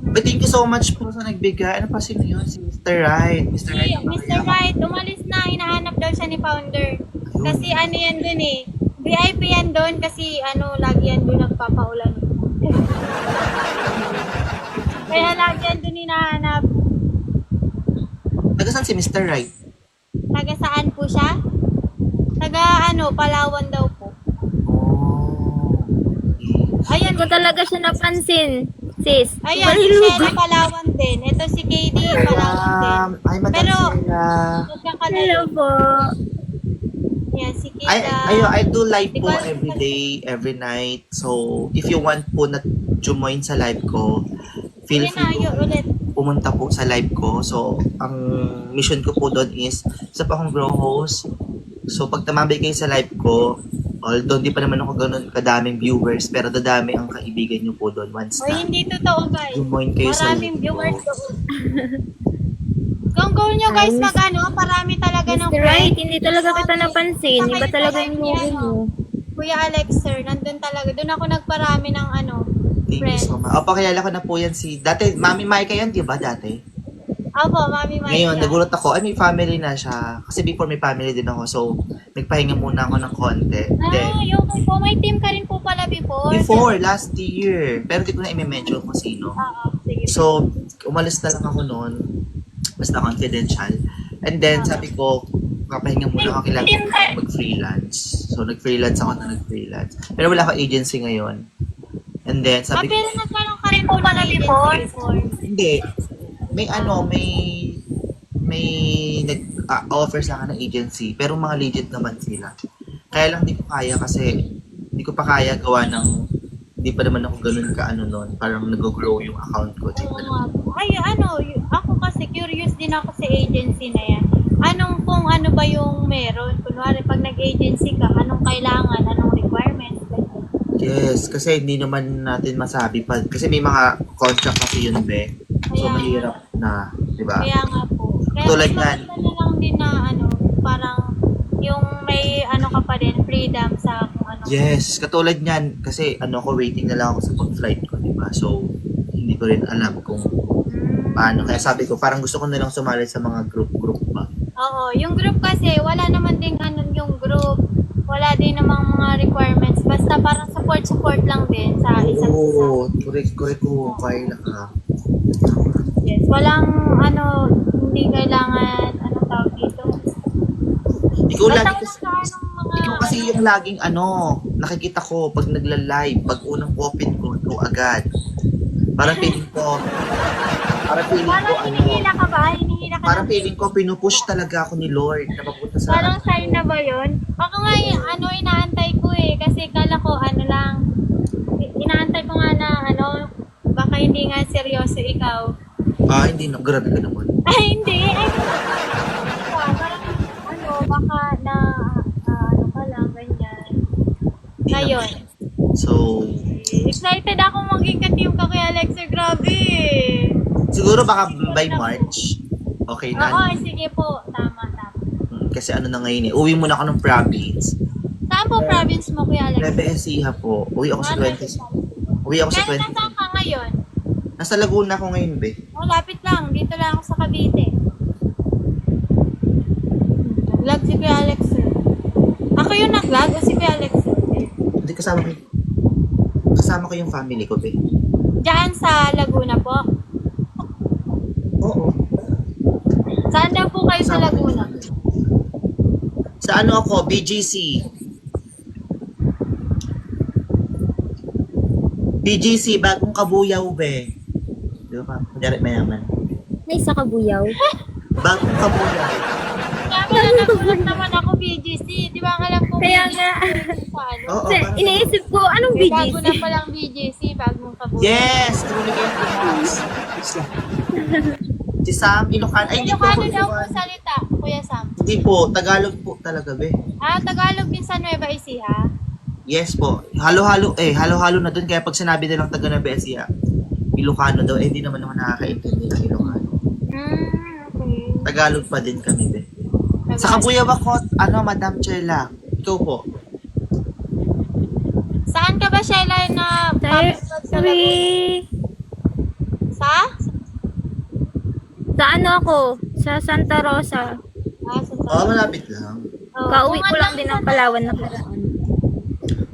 F: But thank you so much po sa nagbigay. Ano pa sino yun? Si Mr. Right. Mr.
A: Si
F: Right.
A: Mr. Right, umalis na. Hinahanap daw siya ni founder. Kasi ano yan dun eh. VIP yan doon kasi ano, lagi yan doon nagpapaulan. Kaya lagi yan doon hinahanap.
F: Taga saan si Mr. Right?
A: Taga saan po siya? Taga ano, Palawan daw po.
F: Oh. Okay.
A: Ayan,
C: Hindi ko talaga siya napansin, sis.
A: ayan, si Shelly Palawan din. Ito si KD Palawan din.
F: Ay, Madam
A: Pero-
F: Sierra.
C: Hello
A: Magkakalaro.
C: po.
A: Yan, si Kida.
F: I do live po
A: Because-
F: every day, every night. So, if you want po na join sa live ko, feel
A: Ayan na,
F: free
A: yun
F: po
A: ulit.
F: pumunta po sa live ko. So, ang mission ko po doon is, isa pa akong grow host. So, pag tumambay kayo sa live ko, although hindi pa naman ako ganun kadaming viewers, pero dadami ang kaibigan nyo po doon once
A: O
F: na
A: hindi totoo guys.
F: join kayo sa
A: Maraming
F: live ko.
A: viewers doon. Kung goal nyo guys mag-ano, parami talaga ng
C: Mr. Right, hindi talaga kita napansin. Iba talaga yung logo mo.
A: Kuya Alex sir, nandun talaga. Doon ako nagparami ng ano.
F: Thank you so much. O, pakilala ko na po yan si, dati, Mami Maika yan, di ba dati?
A: Opo, Mami Mike.
F: Ngayon, nagulat ako, ay may family na siya. Kasi before may family din ako. So, nagpahinga muna ako ng konti. Then,
A: Okay po. May team ka rin po pala
F: before, last year. Pero di ko na i-mention kung sino.
A: Oo, sige.
F: So, umalis na lang ako noon. Basta confidential. And then, sabi ko, kapahinga muna ako, kailangan ko mag-freelance. So, nag-freelance ako na nag-freelance. Pero wala ako agency ngayon. And then, sabi ko,
A: pero nagkaroon ka rin po pala before?
F: hindi. May nag-offer sa akin ng agency. Pero mga legit naman sila. Kaya lang di ko kaya kasi hindi ko pa kaya gawa ng hindi pa naman ako ganun ka noon. Parang nag-grow yung account ko. Di pa naman.
A: Ay, ako kasi curious din ako sa agency na yan. Kung ano ba yung meron? Kunwari, pag nag-agency ka, anong kailangan? Anong requirements?
F: Yes, kasi hindi naman natin masabi pa. Kasi may mga contract kasi yun, be. So,
A: Kaya-
F: mahirap na, di ba?
A: Kaya nga po. Kaya
F: Tulad
A: mas
F: yan.
A: maganda na lang din na parang yung may ka pa din, freedom sa kung ano.
F: Yes, katulad niyan. Kasi waiting na lang ako sa pag-flight ko, di ba? So, hindi ko rin alam kung paano. Kaya sabi ko, parang gusto ko na lang sumali sa mga group ba.
A: Oo, yung group kasi, wala naman din yung group. Wala din namang mga requirements. Basta parang support lang din sa isa't isa.
F: Oo, correct ko. Kaya ka.
A: Yes, walang hindi kailangan, tawag dito.
F: Ikaw
A: Basta
F: lagi
A: walang
F: kasi,
A: mga,
F: ikaw kasi yung laging nakikita ko pag nagla-live, pag unang open ko, go agad. Parang feeling ko,
A: parang hinihila ka ba? Hinihila ka
F: parang
A: na.
F: feeling ko, pinupush talaga ako ni Lord na papunta sa
A: Parang sign na ba yun? Ako nga inaantay ko kasi kala ko inaantay ko nga na baka hindi nga seryoso ikaw.
F: hindi na, grabe ka naman.
A: Ay, hindi. Ay, parang baka na ka lang, ganyan.
F: Hindi
A: Ngayon.
F: naman. So,
A: Excited ako maging ka-team ka kay Alexa. Grabe.
F: siguro baka by March, okay na.
A: Oo, sige po. Tama.
F: Kasi na ngayon uwi muna ako ng province.
A: Saan po province mo, Kuya Alex?
F: Bebe Ecija po. Uwi ako sa 20. Uwi ako sa
A: Kaya
F: 20.
A: nasaan ka ngayon?
F: Nasa Laguna ako ngayon, be.
A: Lapit lang. Dito lang ako sa Cavite. Nag-vlog si Kuya Alex. Ako yung nag-vlog o si Kuya Alex?
F: Hindi kasama ko yung family ko, be.
A: Diyan sa Laguna po.
F: Oo.
A: Saan daw po kayo sa
F: Kasama ko yung
A: Laguna?
F: family. Sa ako, BGC. BGC, bagong kabuyaw, be. Di ba? Kunyari mayaman.
C: Ay, sa Kabuyaw.
F: Bagong kabuyaw.
A: Kaya pala nagulat naman ako BGC. Di ba alam ko
C: Kaya
A: BGC
C: nga.
A: sa ano?
F: Oo,
C: Kasi
F: parang-
C: iniisip ko, anong
A: Bago na
C: BGC?
A: palang BGC, bagong kabuhay.
F: Yes! Truly kayo famous. Si Sam, Ilocano. Ay, hindi po ako
A: Ilocano daw po
F: Ilocano.
A: salita, Kuya Sam.
F: Hindi po, Tagalog po talaga, be.
A: Tagalog din sa Nueva Ecija.
F: Yes po. Halo-halo na dun. Kaya pag sinabi nilang taga Nueva Ecija, Ilocano daw, hindi naman nakakaintindi ng Ilocano.
A: Okay.
F: Tagalog pa din kami, be. Sa Kabuyaw ako, Madam Chela. Ikaw po.
A: Saan ka ba, Sheila, na public road sa Laguna? Sa?
C: Sa ako? Sa Santa Rosa.
F: Malapit lang.
C: Kauwi ko lang din ng Palawan na paraan.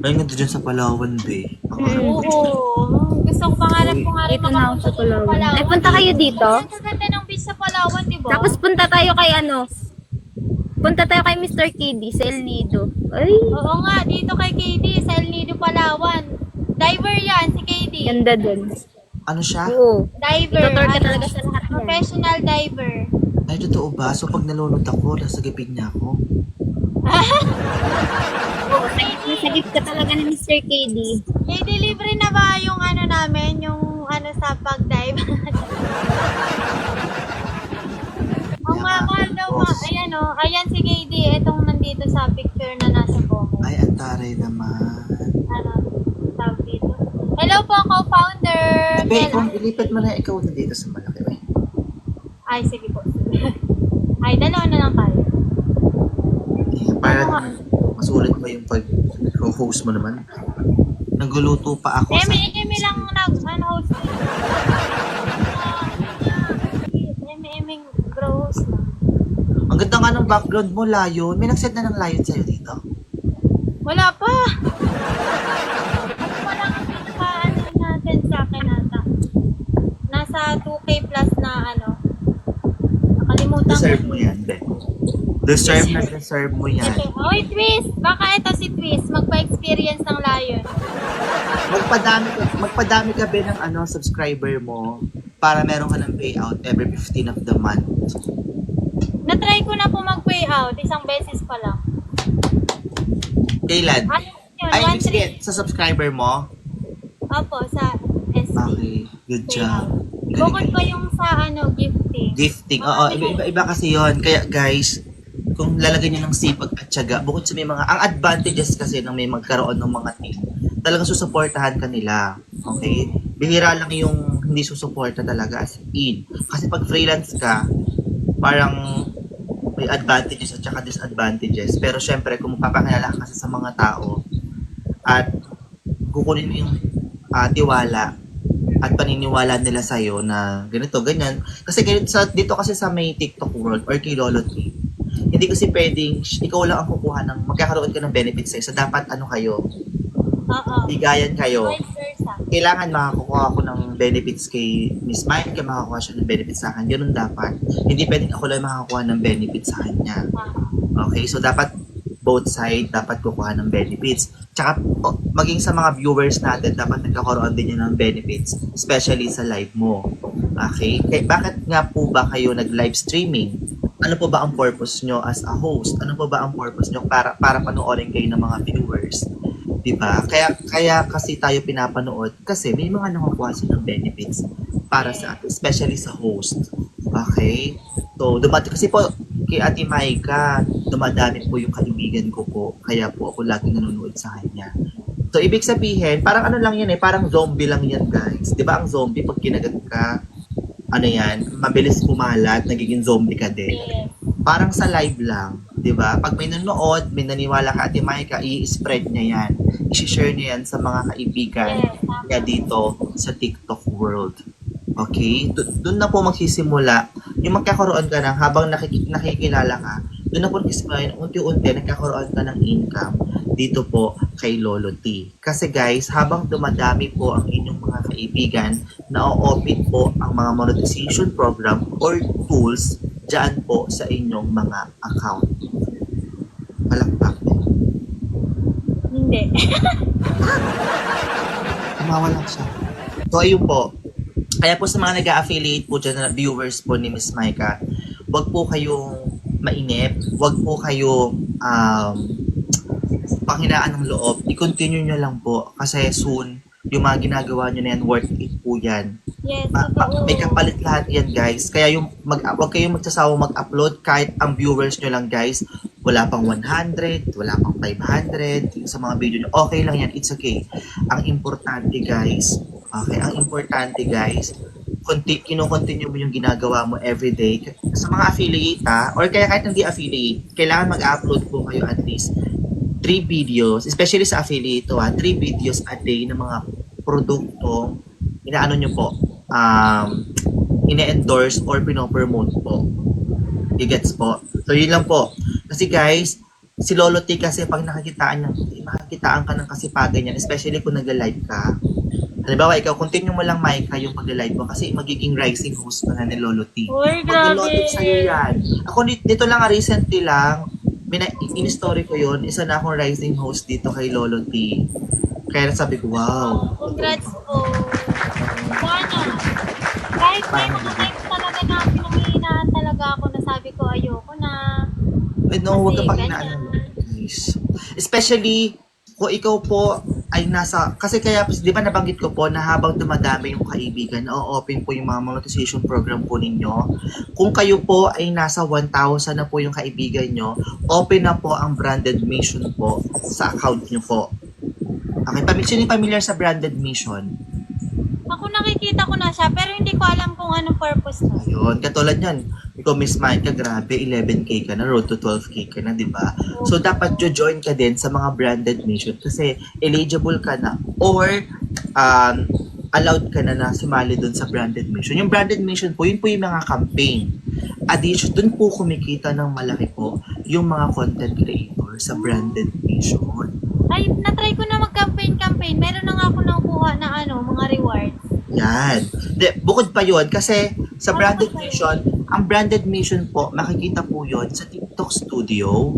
F: Ay, nga dyan sa Palawan, be.
A: Oo. Gusto ko pangarap ko nga rin
C: Dito na ako sa Palawan. Ay, punta kayo dito?
A: Ang gaganda ng beach sa Palawan, di ba?
C: Tapos punta tayo kay Mr. Kiddy sa El Nido. Ay,
A: Oo nga, dito kay KD, sa El Nido, Palawan. Diver yan, si KD.
C: ganda dun.
F: Ano siya?
C: Oo.
A: Diver.
C: Tutor ka talaga sa lahat yan.
A: Professional diver.
F: Ay, totoo ba? So, pag nalunod ako, nasagipin niya ako.
C: Oo, nagip ka talaga ni Mr. KD.
A: KD, libre na ba yung namin, yung sa pag-dive? Ang mahal daw ayan si KD, itong nandito sa picture na nasa Como.
F: Ay, ang taray naman.
A: Tawag dito. Hello po, co-founder.
F: Be, kung ilipat mo na ikaw na dito sa malaki, be.
A: Ay, sige po. Ay, dalawa na lang tayo.
F: Para masulit mo yung pag-host mo naman. Nagluluto pa ako sa...
A: Eme lang nag-host. Eme
F: Ang ganda nga ng background mo, Lion. May nag-set na ng Lion sa'yo dito.
A: Wala pa. Ano pa lang ang pinaka-ano natin sa akin ata. Nasa 2K plus na ano. Nakalimutan
F: Deserve
A: ko.
F: mo yan, Ben. Deserve mo yan.
A: Oy, Twist! Baka ito si Twist. Magpa-experience ng Lion.
F: Magpadami ka, Ben, ng subscriber mo para meron ka ng payout every 15 of the month.
A: Na-try ko na po mag-pay out. Isang beses pa lang.
F: Kailan?
A: Ano yun?
F: Ay,
A: 1-3.
F: sige, sa subscriber mo?
A: Opo, sa SB.
F: Okay, good job.
A: Bukod pa yung sa gifting.
F: Gifting. Oo, iba kasi yon. Kaya guys, kung lalagyan nyo ng sipag at tiyaga, bukod sa may mga, ang advantages kasi ng may magkaroon ng mga team, talagang susuportahan ka nila. Okay? Bihira lang yung hindi susuporta talaga as in. Kasi pag freelance ka, parang may advantages at saka disadvantages. Pero syempre, kung magpapakilala ka kasi sa mga tao at kukunin mo yung tiwala at paniniwala nila sa'yo na ganito, ganyan. Kasi dito kasi sa may TikTok world or kay Lolo T, hindi kasi pwedeng ikaw lang ang kukuha ng magkakaroon ka ng benefits sa'yo. So dapat kayo,
A: Oo.
F: bigayan kayo.
A: Vice versa.
F: Kailangan makakuha ako ng benefits kay Miss Mike, kaya makakuha siya ng benefits sa akin. Ganun dapat. Hindi pwedeng ako lang makakuha ng benefits sa kanya. Okay, so dapat both side dapat kukuha ng benefits. Tsaka maging sa mga viewers natin, dapat nagkakaroon din yan ng benefits, especially sa live mo. Okay? Kaya bakit nga po ba kayo nag-live streaming? Ano po ba ang purpose nyo as a host? Ano po ba ang purpose nyo para panoorin kayo ng mga viewers? Diba? Kaya kasi tayo pinapanood kasi may mga nakukuha ng benefits para sa especially sa host. Okay? So, kasi po kay Ate Maika, dumadami po yung kaibigan ko po. Kaya po ako lagi nanonood sa kanya. So, ibig sabihin, parang ano lang yan parang zombie lang yan, guys. Diba ang zombie, pag kinagat ka, mabilis kumalat, nagiging zombie ka din.
A: Yes.
F: Parang sa live lang, 'di ba? Pag may nanonood, may naniwala ka Ate Maika, i-spread niya 'yan. I-share niya 'yan sa mga kaibigan niya dito sa TikTok world. Okay? Doon na po magsisimula yung magkakaroon ka ng habang nakikilala ka. Doon na po magsisimula unti-unti nagkakaroon ka ng income dito po kay Lolo T. Kasi guys, habang dumadami po ang inyong mga kaibigan, na-open po ang mga monetization program or tools dyan po sa inyong mga account. Palakpak.
A: Hindi.
F: Tumawa lang siya. So, ayun po. Kaya po sa mga nag-affiliate po dyan na viewers po ni Miss Maika, wag po kayong mainip, wag po kayong panghinaan ng loob. I-continue nyo lang po kasi soon, yung mga ginagawa nyo na yan, worth it po yan.
A: Yes, totoo.
F: May kapalit lahat yan, guys. Kaya wag kayong magsasawang mag-upload kahit ang viewers nyo lang, guys. Wala pang 100, wala pang 500 sa mga video nyo. Okay lang yan, it's okay. Ang importante, guys, kino-continue mo yung ginagawa mo everyday. Sa mga affiliate, or kaya kahit hindi affiliate, kailangan mag-upload po kayo at least 3 videos, especially sa affiliate, 3 videos a day ng mga produkto inaano nyo po, ine-endorse or pinopromote po. You gets po? So, yun lang po. Kasi guys, si Lolo T kasi pag makakitaan ka ng kasipagan yan, especially kung nag-live ka. Halimbawa, ikaw, continue mo lang, Maika, yung pag-live mo kasi magiging rising host ka na ni Lolo T.
A: Uy, grabe.
F: Mag-notice sa'yo yan. Ako, dito lang, recently lang, in-story ko yun, isa na akong rising host dito kay Lolo T. Kaya sabi ko, wow.
A: Congrats po. Sana. Kahit may mga times talaga na pinanghihinaan talaga ako na sabi ko ayoko na.
F: No, huwag ka
A: Kasi
F: pang
A: ganyan.
F: inaano. Guys. Especially, kung ikaw po ay kasi kaya, di ba nabanggit ko po na habang dumadami yung kaibigan, na-open po yung mga monetization program po ninyo. Kung kayo po ay nasa 1,000 na po yung kaibigan nyo, open na po ang branded mission po sa account nyo po. Okay, sino yung familiar sa branded mission?
A: Ako nakikita ko na siya pero hindi ko alam kung anong purpose na.
F: Ayun, katulad yan. Ikaw, Miss Maika, grabe, 11K ka na, road to 12K ka na, di ba? So, dapat join ka din sa mga branded mission kasi eligible ka na or allowed ka na sumali dun sa branded mission. Yung branded mission po, yun po yung mga campaign. Addition, dun po kumikita ng malaki po yung mga content creator sa branded mission.
A: Ay, na-try ko na mag-campaign. Meron na nga ako nakukuha na mga rewards.
F: Yan. Bukod pa yun, kasi sa branded mission, ang branded mission po, makikita po yun sa TikTok Studio.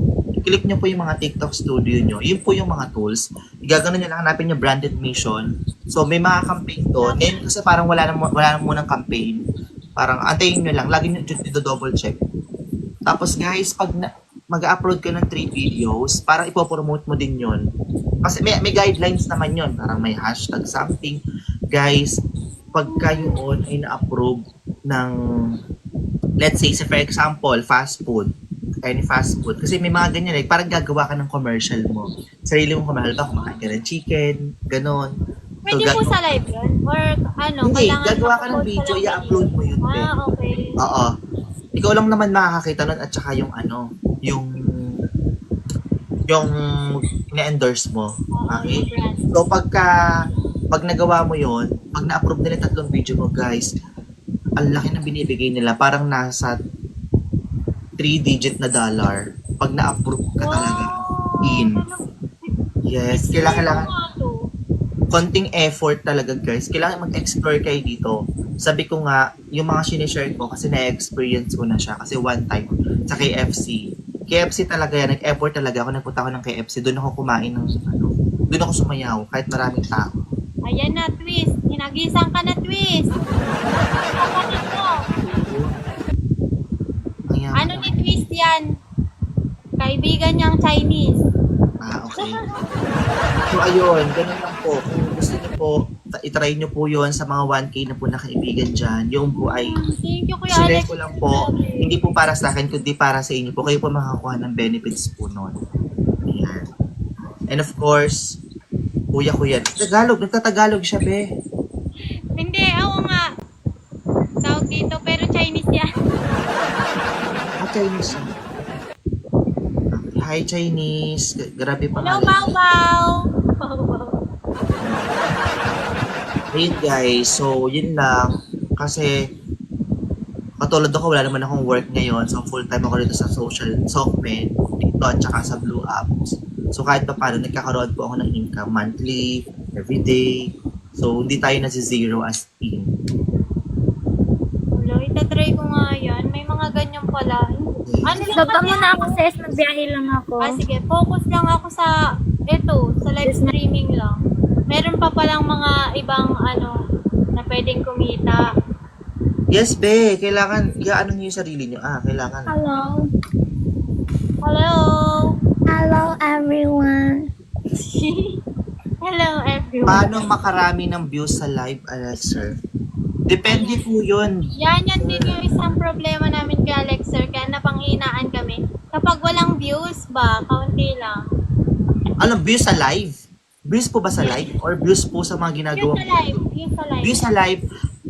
F: Click nyo po yung mga TikTok Studio nyo. Yun po yung mga tools. Igagano nyo lang, hanapin yung branded mission. So, may mga campaign doon. Ngayon kasi parang wala na munang campaign. Parang antayin nyo lang. Lagi nyo double check. Tapos guys, pag mag-upload ka ng 3 videos, parang ipopromote mo din yon. Kasi may guidelines naman yon. Parang may hashtag something. Guys, pagka yun ay na-approve ng, let's say, for example, fast food. Any fast food. Kasi may mga ganyan eh. Parang gagawa ka ng commercial mo. Sarili mong commercial ba? Kumakain ka ng chicken, ganon.
A: Pwede po sa live yun? Or
F: Hindi,
A: kailangan
F: gagawa ka ng
A: mag-upload
F: video,
A: sa lang
F: i-upload mo yun.
A: okay.
F: Oo. Ikaw lang naman makakakita nun at saka yung yung ina-endorse mo. Okay? So pag nagawa mo yon, pag na-approve nila 3 video mo, guys, ang laki ng binibigay nila. Parang nasa 3-digit na dollar. Pag na-approve ka talaga. Yes, kailangan konting effort talaga, guys. Kailangan mag-explore kayo dito. Sabi ko nga, yung mga sinishare ko kasi na-experience ko na siya kasi one time sa KFC. KFC talaga yan, nag-effort talaga ako. Nagpunta ako ng KFC, doon ako kumain ng doon ako sumayaw kahit maraming tao.
A: Ayan na, Twist. Hinagisang ka na, Twist. Kapatid mo.
F: Ayan.
A: Ano ni Twist yan? Kaibigan niyang Chinese.
F: Okay. So, ayun, ganun lang po. Kung gusto niyo po, itry niyo po yon sa mga 1K na po na kaibigan dyan. Yung po ay,
A: Thank you, Kuya
F: share
A: Alex.
F: ko lang po. Hindi po para sa akin, kundi para sa inyo po. Kayo po makakuha ng benefits po nun. Ayan. And of course, kuya. Tagalog, nagtatagalog siya, be.
A: Hindi, ako nga. Tawag dito, pero Chinese yan.
F: Chinese. Hi, Chinese. Grabe pa.
A: Hello, Bao Bao. Bao Bao.
F: Ayun, guys. So, yun lang. Kasi, katulad ako, wala naman akong work ngayon. So, full-time ako dito sa social software. Dito at saka sa Blue Apps. So, kahit pa paano, nagkakaroon po ako ng income monthly, everyday. So, hindi tayo nasi-zero as in.
A: Hello, itatry ko nga yan. May mga ganyan pala. Ano lang
C: Baba
A: kasi
C: muna ako, sis. Magbiyahe lang ako.
A: sige, focus lang ako sa live streaming lang. Meron pa palang mga ibang na pwedeng kumita.
F: Yes, be. Kailangan, ano niyo yung sarili niyo. Kailangan.
C: Hello.
A: Hello.
C: Hello, everyone.
A: Hello, everyone.
F: Paano makarami ng views sa live, sir? Depende po yun.
A: Yan din yung isang problema namin kay Alex, sir. Kaya napanghinaan kami. Kapag walang views ba, kaunti lang.
F: Ano, views sa live? Views po ba sa live? Or views po sa mga ginagawa? Views sa live.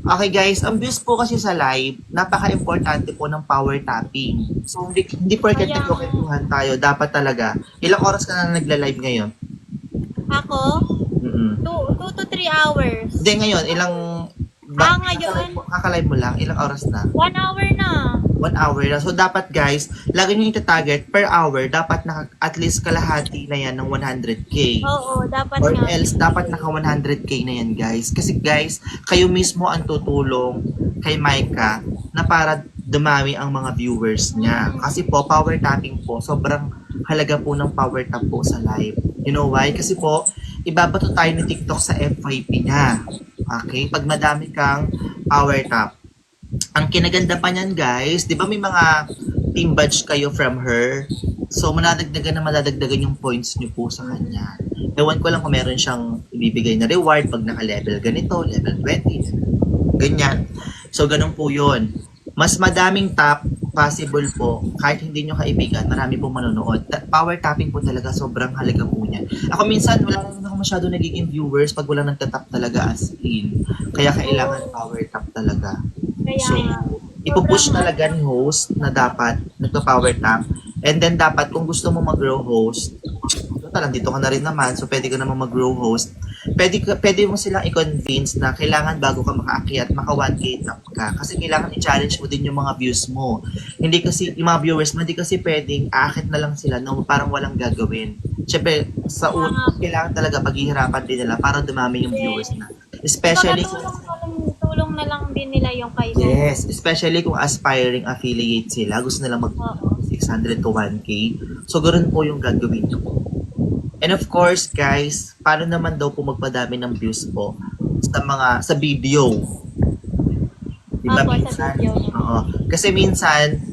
F: Okay guys, ang views po kasi sa live, napaka-importante po ng power tapping. So, hindi porket nagkukentuhan tayo, dapat talaga. Ilang oras ka na nagla-live ngayon?
A: Ako? 2 to 3 hours.
F: Hindi, ngayon,
A: ngayon?
F: Kakalive mo lang, ilang oras na?
A: 1 hour na.
F: 1 hour na. So, dapat guys, lagi nyo ita-target per hour, dapat at least kalahati na yan ng 100k.
A: Oo, dapat
F: Or
A: nga.
F: else, dapat naka 100k na yan, guys. Kasi guys, kayo mismo ang tutulong kay Micah na para dumami ang mga viewers niya. Kasi po, power tapping po, sobrang halaga po ng power tap po sa live. You know why? Kasi po, ibabato tayo ng TikTok sa FYP niya. Okay? Pag madami kang power tap. Ang kinaganda pa niyan, guys, di ba may mga team badge kayo from her? So, madadagdagan yung points niyo po sa kanya. Ewan ko lang kung meron siyang ibibigay na reward pag naka-level ganito, level 20, ganyan. So, ganun po yun. Mas madaming tap possible po, kahit hindi nyo kaibigan, marami pong manonood. Power tapping po talaga, sobrang halaga po niyan. Ako minsan, wala naman ako masyado nagiging viewers pag wala nagtatap talaga as in. Kaya kailangan power tap talaga. So, ipupush talaga ni host na dapat nagpa-power tap. And then dapat, kung gusto mo mag-grow host, total, nandito ka na rin naman, so pwede ka naman mag-grow host. Pwede mo silang i-convince na kailangan bago ka makaakyat, maka 1K up ka. Kasi kailangan i-challenge mo din yung mga views mo. Hindi kasi, yung mga viewers mo, hindi kasi pwedeng aakit na lang sila no, parang walang gagawin. Siyempre, kailangan talaga paghihirapan din nila para dumami yung viewers na. Especially
A: Tulong na lang din nila yung kayo.
F: yes, especially kung aspiring affiliate sila, gusto nila mag 600 to 1K. So, ganoon po yung gagawin nyo. And of course, guys, paano naman daw po magpadami ng views po sa video? Diba
A: Opo, sa
F: minsan?
A: video niya.
F: Oo. Kasi minsan,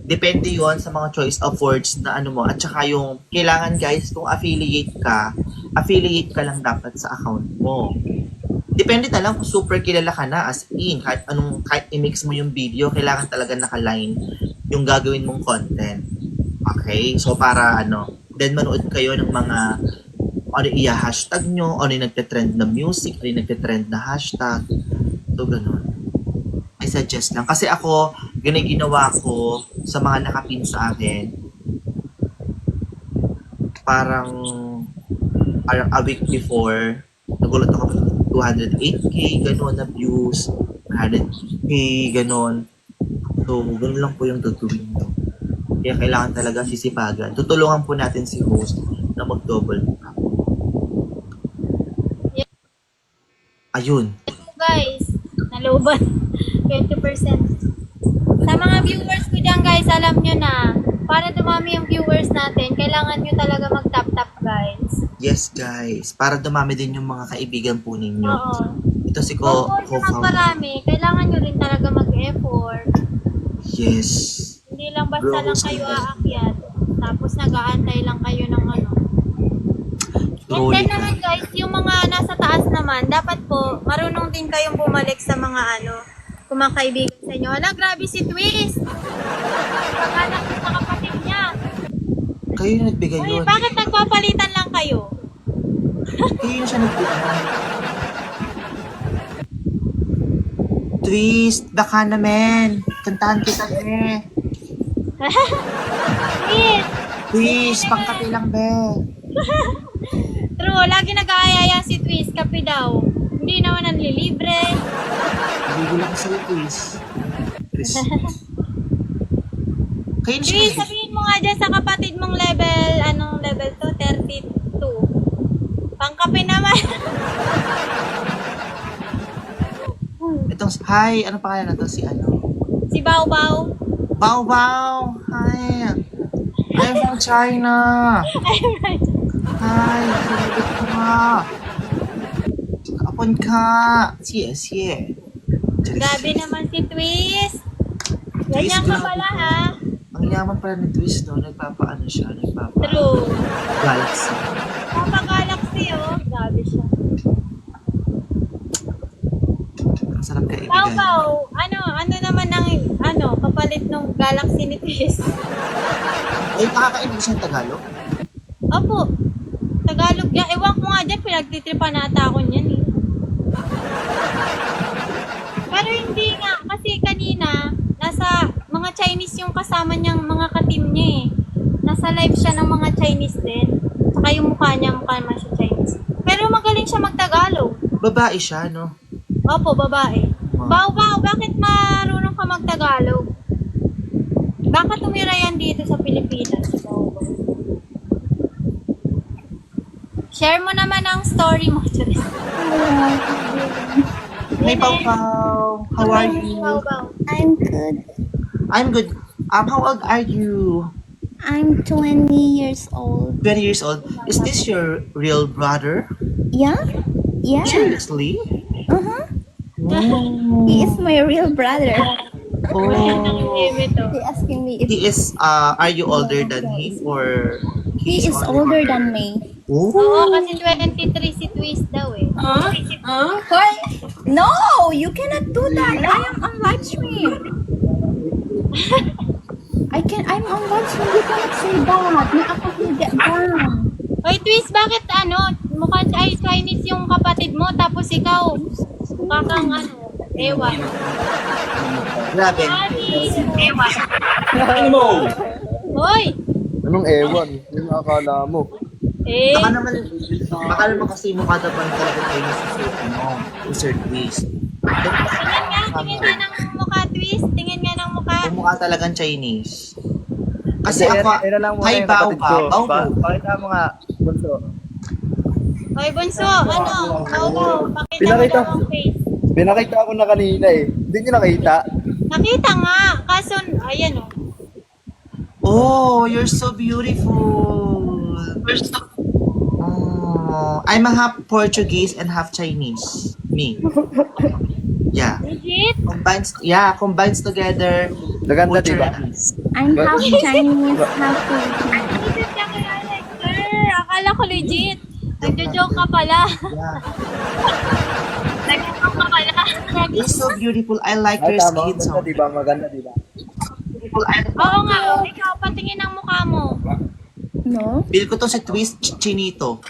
F: depende yon sa mga choice of words na ano mo. At saka yung, kailangan guys, kung affiliate ka lang dapat sa account mo. Depende na lang kung super kilala ka na as in, kahit i-mix mo yung video, kailangan talaga naka-line yung gagawin mong content. Okay? So, para then manood kayo ng mga ano hashtag nyo, ano yung nagte-trend na music, ano yung nagte-trend na hashtag. So, ganun. I suggest lang. Kasi ako, ginawa ko sa mga nakapin sa akin, parang a week before, nagulat ako 208k, gano'n na views, 100k, gano'n. So, gano'n lang po yung gagawin nyo. Kaya kailangan talaga sisipagan. Tutulungan po natin si host na mag-double up. Ayun.
A: Guys, naluban. 20%. Sa mga viewers ko dyan guys, alam nyo na, para dumami yung viewers natin, kailangan nyo talaga mag-tap-tap guys.
F: Yes, guys. Para dumami din yung mga kaibigan po ninyo.
A: Oo.
F: Ito si
A: Kung magparami, kailangan nyo rin talaga mag-effort.
F: Yes.
A: Hindi lang basta
F: Bro,
A: lang kayo aakyat. Tapos nag-aantay lang kayo ng ano. And then naman guys, yung mga nasa taas naman, dapat po, marunong din kayong bumalik sa mga kung mga kaibigan sa inyo. Hala, grabe si Twist! Pagkanak sa kapatid niya.
F: Kayo yung nagbigay
A: Uy,
F: yun.
A: bakit nagpapalitan lang kayo?
F: Kayo yung siya nagbigay. Twist, baka naman. Kantahan kita, be.
A: Twist!
F: Twist, pangkape lang, be.
A: True, lagi nag-aayaya si Twist, kape daw. Hindi naman nanlilibre.
F: Bibili ko sa'yo, Twist. Twist. Kayo yung siya
A: Twist,
F: nagbigay.
A: sabihin mo nga dyan sa kapatid mong level, anong level to? 32. Pangkape naman.
F: Itong, hi, ano pangalan na to? Si
A: Si Bao Bao.
F: Bao Bao. Hi. I'm from China. Hi. Sinagot ko nga. Kapon ka. Siye, siye.
A: Grabe naman si Twist. Ganyan ka pala ha.
F: Ang yaman pala ni Twist, no? Nagpapaano siya?
A: True.
F: Galaxy.
A: Papa Galaxy oh. Grabe siya.
F: Ang sarap ka
A: Bao
F: ibigan.
A: Bao. Ano naman ang kapalit ng Galaxy ni Twist?
F: Ay, nakakainig siyang Tagalog?
A: Opo. Tagalog yan. Ewan ko nga dyan, pinagtitripan nata ako niyan eh. Pero hindi nga, kasi kanina, nasa mga Chinese yung kasama niyang mga ka-team niya eh. Nasa live siya ng mga Chinese din. Saka yung mukha naman siya Chinese. Pero magaling siya mag-Tagalog.
F: Babae siya, no?
A: Opo, babae. Bao, bakit marunong ka mag-Tagalog? Baka tumira yan dito sa Pilipinas. Bao. Share mo naman ang story mo.
F: Hey, Pao Pao. How are you?
A: Bao, Bao.
C: I'm good.
F: I'm good. How old are you?
C: I'm 20 years old.
F: 20 years old. Is this your real brother?
C: Yeah? Yeah.
F: Seriously?
C: Uh-huh.
F: Oh.
C: He is my real brother.
F: Oh.
C: He asking me if
F: He is, are you older than him or
C: he is older than me.
F: Oh.
A: Oo, kasi 23 si Twist daw eh.
C: What? No, you cannot do that. I am on live stream. I'm on live stream. You cannot say that. May account will get down.
A: Oy, Twist, bakit mukhang ay Chinese yung kapatid mo, tapos ikaw, mukha kang ewan.
F: Grabe.
A: Hoy!
E: Anong ewan? Yung akala mo.
A: Eh,
F: Baka naman kasi mukha daw pa talaga kayo sa Sir Twist.
A: tingin nga ng mukha, Twist. Tingin nga ng mukha.
F: Mukha talagang Chinese. Kasi
E: Kasi
F: ako,
E: yan na lang muna
F: hi
E: yung
F: Bao
E: kapatid ko.
F: Bao.
E: Pakita mo nga, bunso.
A: Hoy, Bunso, ano? Bao, pakita mo
E: Pinakita.
A: daw ang face.
E: Pinakita ko na kanina eh. Hindi nyo nakita.
A: Nakita nga. Kaso, ayan o.
F: Oh, you're so beautiful. Oh, I'm a half Portuguese and half Chinese. Me. Yeah.
A: Legit?
F: Combines together.
E: Maganda, diba?
F: Portuguese.
C: I'm half Chinese, half Filipino.
A: Legit ka kay Alex, sir. Akala ko legit. Nagjo-joke ka pala.
F: Yeah.
A: Nagjo-joke ka pala.
F: You're so beautiful. I like
E: Ay,
F: your
E: tama.
F: skin so
E: Maganda, diba? Maganda, diba?
F: beautiful.
A: Oo nga. Ikaw, patingin ang mukha mo.
C: No?
F: Feel ko to si Twist Chinito.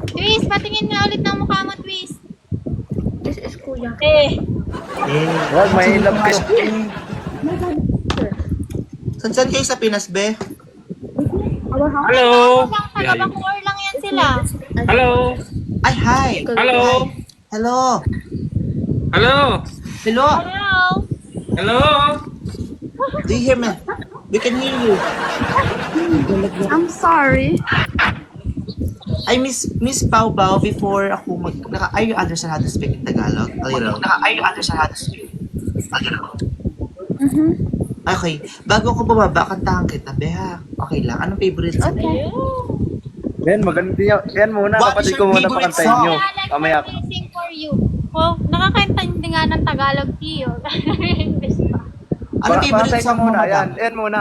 A: Twist, patingin nga ulit ng mukha mo, Twist.
C: This is Kuya.
A: Eh.
E: Wag, may love kayo.
F: Saan kayo sa Pinas, be?
D: Hello.
A: Taga-Bacoor lang yan sila.
D: Hello.
F: Ay, hi.
D: Hello.
F: Hello.
D: Hello.
F: Hello.
A: Hello?
D: Hello.
F: Do you hear me? We can hear you.
C: I'm sorry.
F: I miss Pau Pau before ako are you understand how to speak in Tagalog? A little. Are you understand how to speak? A little. Okay. Bago ako bumaba, kantahan kita, Beha. Okay lang. Anong favorite song?
C: Okay.
E: Yan, maganda yan. Yan muna,
F: What
E: kapatid
F: is
E: ko
F: your
E: muna
F: favorite
E: pakantayin
F: song?
E: nyo.
A: Alex,
E: Mamaya.
A: let me sing for you. Oh, nakakanta hindi nga ng Tagalog, Tio. English pa.
F: Anong favorite
E: Pakantay ka
F: song mo,
E: muna. Yan,
F: madam?
E: yan muna.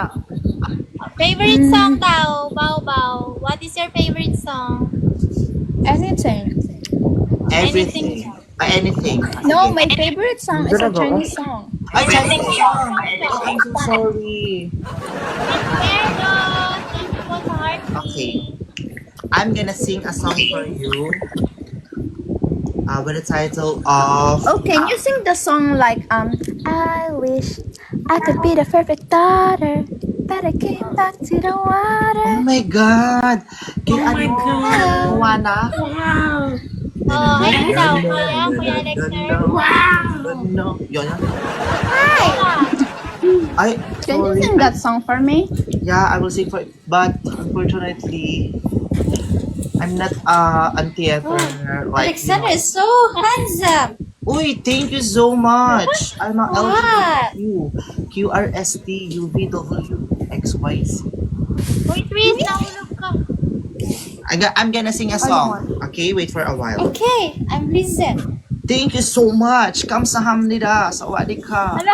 A: Favorite song daw, Bao Bao. What is your favorite song?
C: Anything.
F: Everything. Anything.
C: No, my favorite song is a Chinese song.
F: Ay, Chinese song. I'm so sorry.
A: Pero, thank you po sa heart.
F: Okay. I'm gonna sing a song for you. With the title of...
C: Oh, can you sing the song like I wish I could be the perfect daughter, but I came back to the
F: Oh
C: water.
F: my God! Juana?
A: Oh, ayun daw. Kuya Alexer.
F: No. Yun yan?
A: Hi!
F: Ay,
C: Can you
F: sorry.
C: sing that song for me?
F: Yeah, I will sing for it. But unfortunately, I'm not a theater like
A: Alexander is so handsome.
F: Uy, thank you so much. I'm a
A: What?
F: LGBTQ, QRST, UVW, XYZ.
A: Uy, Twist, nahulog ka.
F: I'm gonna sing a song. Okay, wait for a while.
A: Okay, I'm listening.
F: Thank you so much. Kamsahamnida. Sawadee ka.
A: Ala,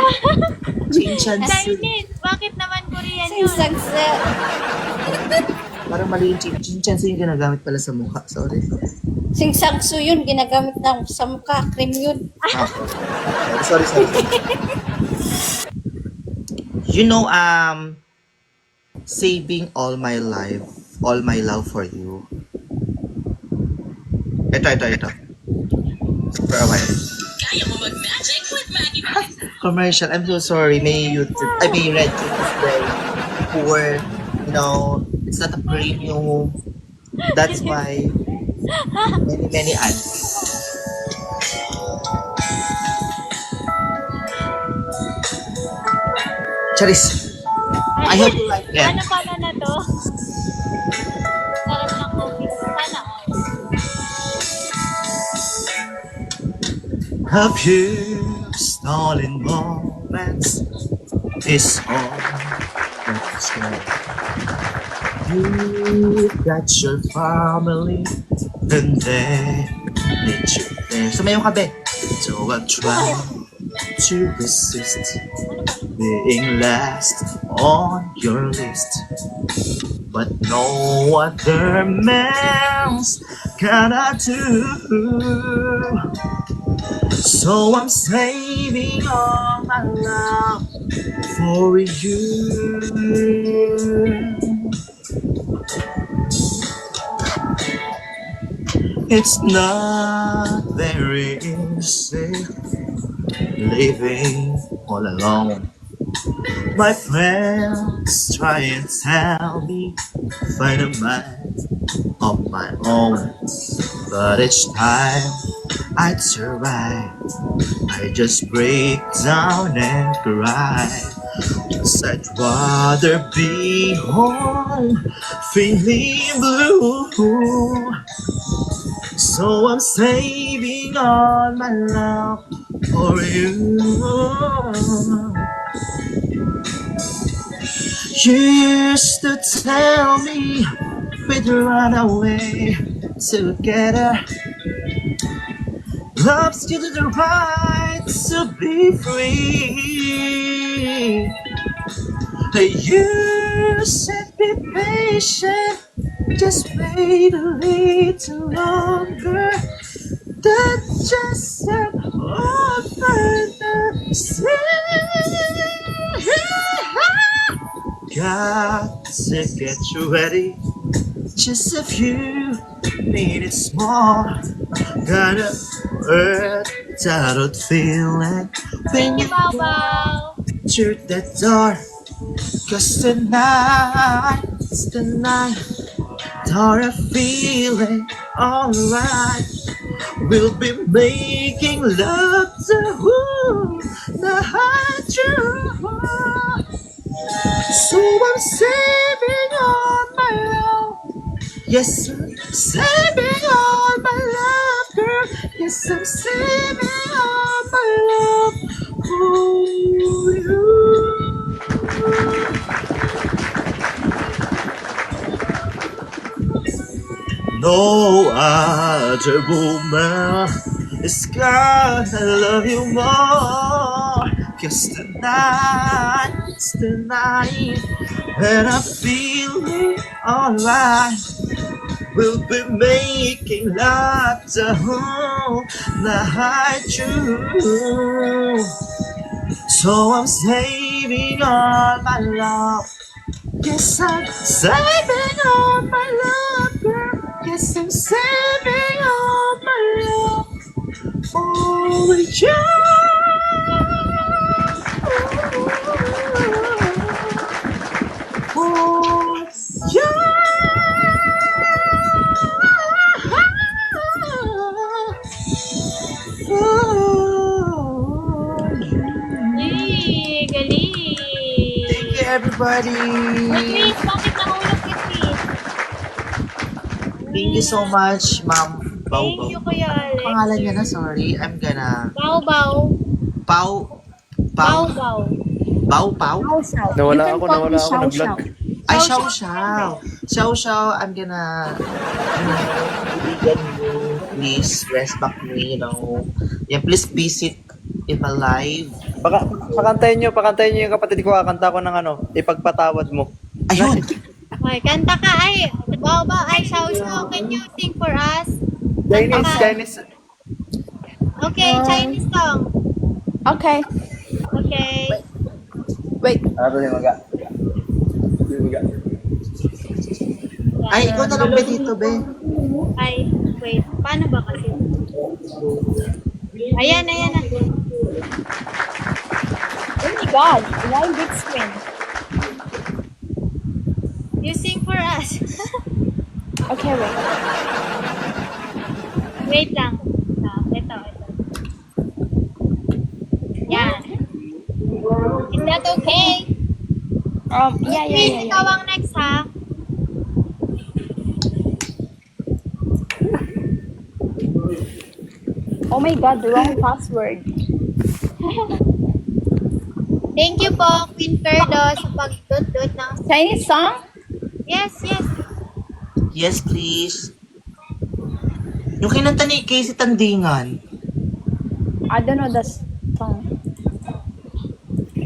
F: Chinchan.
A: Chinese. Bakit naman Korean yun?
F: Parang mali yung chinchan yung ginagamit pala sa mukha. Sorry.
G: Singsangso yun, ginagamit ng sa mukha, cream yun.
F: Ah, sorry. You know, saving all my love for you. Ito. For a while. Commercial. I'm so sorry. May red is very poor. You know, it's not a premium. That's why many ads. Charis. I hope you like it.
A: Ano pala na to? Sarap ng coffee. Sana all.
F: A few stolen moments is all that's left. You got your family and they need you there. Sumayo ka, be. So I try to resist being last on your list. But no other man's gonna do. So I'm saving all my love for you. It's not very easy living all alone. My friends try and tell me, find a man of my own. But each time I'd survive, I just break down and cry. 'Cause I'd rather be home, feeling blue. So I'm saving all my love for you. You used to tell me we'd run away together. Love's still the right to be free. You said be patient, just wait a little longer. That just said over the sea. Got to get you ready, just a few minutes more. Gotta earth that feeling when
A: Thank you,
F: you
A: Bao Bao.
F: through the door. 'Cause tonight's the night, thought feeling alright. We'll be making love to the high truth. So I'm saving all my love. Yes, I'm saving all my love, girl. Yes, I'm saving all my love for you. No other woman is gonna love you more. 'Cause tonight's the night when I'm feeling alright. We'll be making love the whole night through. So I'm saving all my love. Yes, I'm saving all my love, girl. Yes, I'm saving all my love for you. For you.
A: Yay, galing.
F: Thank you, everybody.
A: Chris, bakit nahulog ka, Chris?
F: Thank you so much, Ma'am Bao
A: Thank you,
F: Bao.
A: Kuya Alex.
F: Pangalan niya na, sorry. I'm gonna...
A: Bao Bao.
F: Pau...
A: Bao
F: Pau...
A: Bao.
F: Pau Pau?
E: Nawala ako, nag-vlog.
F: Ay, Xiao Xiao. Xiao Xiao, I'm gonna... Bigyan mo, please, rest back me, you know. Yeah, please visit if alive.
E: Pakantayin nyo yung kapatid ko, kakanta ko ng ipagpatawad mo.
F: Ayun!
A: Okay, kanta ka. Ay, Bao Bao. Ay, Xiao Xiao. Can you sing for us?
E: Chinese.
A: Okay, Chinese song.
C: Okay.
A: Okay.
C: Wait.
F: Ay, ikaw na lang ba dito, be?
A: Ay, wait. Paano ba kasi? Ayan na.
C: Oh my God. Why big screen?
A: You sing for us.
C: Okay, wait.
A: Wait lang. Ito. Yan. Is that okay?
C: Yeah.
A: Please, ikaw ang next, ha?
C: Oh my God, the wrong password.
A: Thank you po, Queen Ferdo, sa pagdudod ng...
C: Chinese song?
A: Yes.
F: Yes, please. Yung kinanta ni Casey Tandingan,
C: I don't know the song.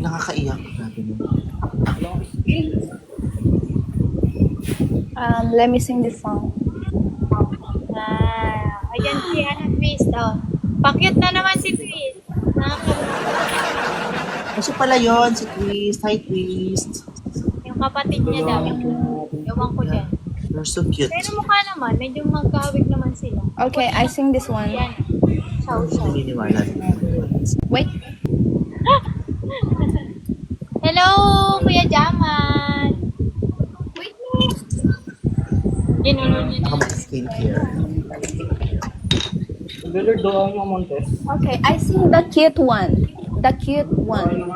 F: yung nakakaiyak natin.
C: Let me sing this song.
A: Ayan si Twist, oh. Pakyut na naman si Twist.
F: Kasi pala yun, si Twist. Hi, Twist.
A: Yung kapatid niya daw. Ewan ko dyan.
F: You're so cute.
A: Pero mukha naman, medyo magkawig naman sila.
C: Okay, I sing this one.
A: Ayan. Xiao Xiao.
F: Naniniwala.
C: Wait.
A: Hello, Kuya Jaman. Wait mo. Ginulo niya.
F: Ako mag-skincare.
C: Okay, I sing the cute one. The cute one.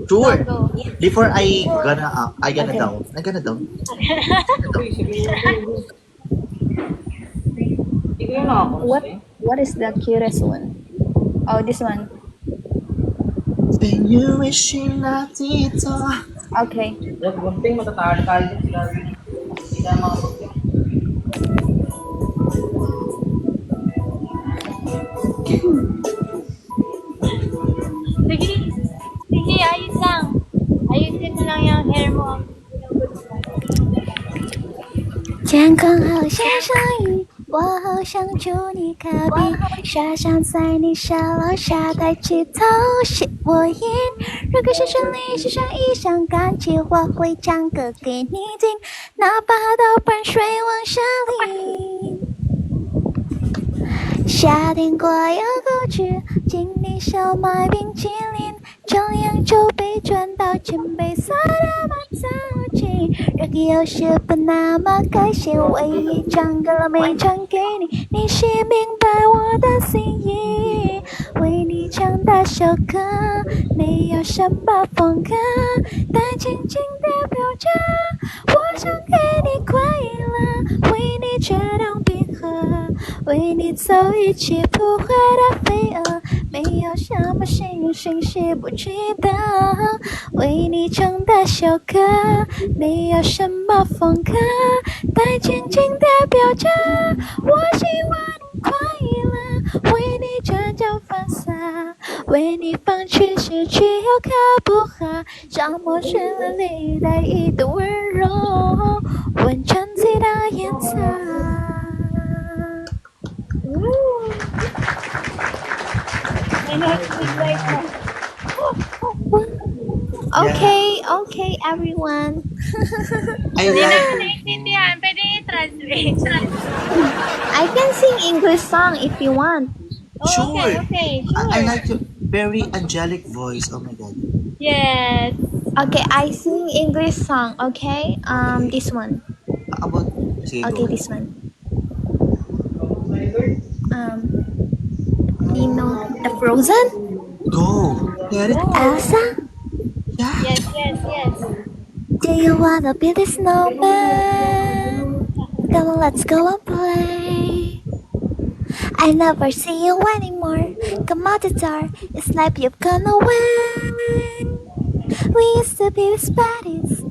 F: Sure.
A: Go.
F: Before I gonna down.
C: What is the cutest one? Oh, this one.
F: Then you wishing na dito.
C: Okay.
A: Sige. Sige, ayos lang. Ayusin mo lang yung hair mo.
C: 天空好像下雨，我好想祝你隔壁，傻想在你小楼下抬起头写我音。如果是顺利，是上一想感激，我会唱歌给你听，哪怕到半水往下淋。夏天过又过去，请你少买冰淇淋，这样就被转到前辈撒的马早起。如果有时不那么开心，唯一唱歌了没唱给你，你是明白我的心意。为你唱的首歌，没有什么风格，但轻轻地表着，我想给你快乐，为你决定平和，为你走一起不会的飞蛾，没有什么星星是不值得。为你唱的首歌，没有什么风格，但轻轻地表着，我希望你快乐，为你成就放洒，为你放弃失去又可不可？找陌生人里带一的温柔，完成自己的颜色。Okay, everyone.
F: I
A: Hindi
F: like
A: naman naiintindihan. Pwede i-translate.
C: I can sing English song if you want.
F: Sure.
A: Okay, sure.
F: I like your very angelic voice. Oh my god.
A: Yes.
C: Okay, I sing English song. Okay, this one.
F: About sige,
C: Okay,
F: go.
C: this one. You know the Frozen?
F: Go. Get it?
C: Elsa?
F: Yeah.
A: Yes.
C: Do you wanna be the snowman? Come on, let's go and play. I never see you anymore. Come out the door, it's like you've gone away. We used to be best buddies,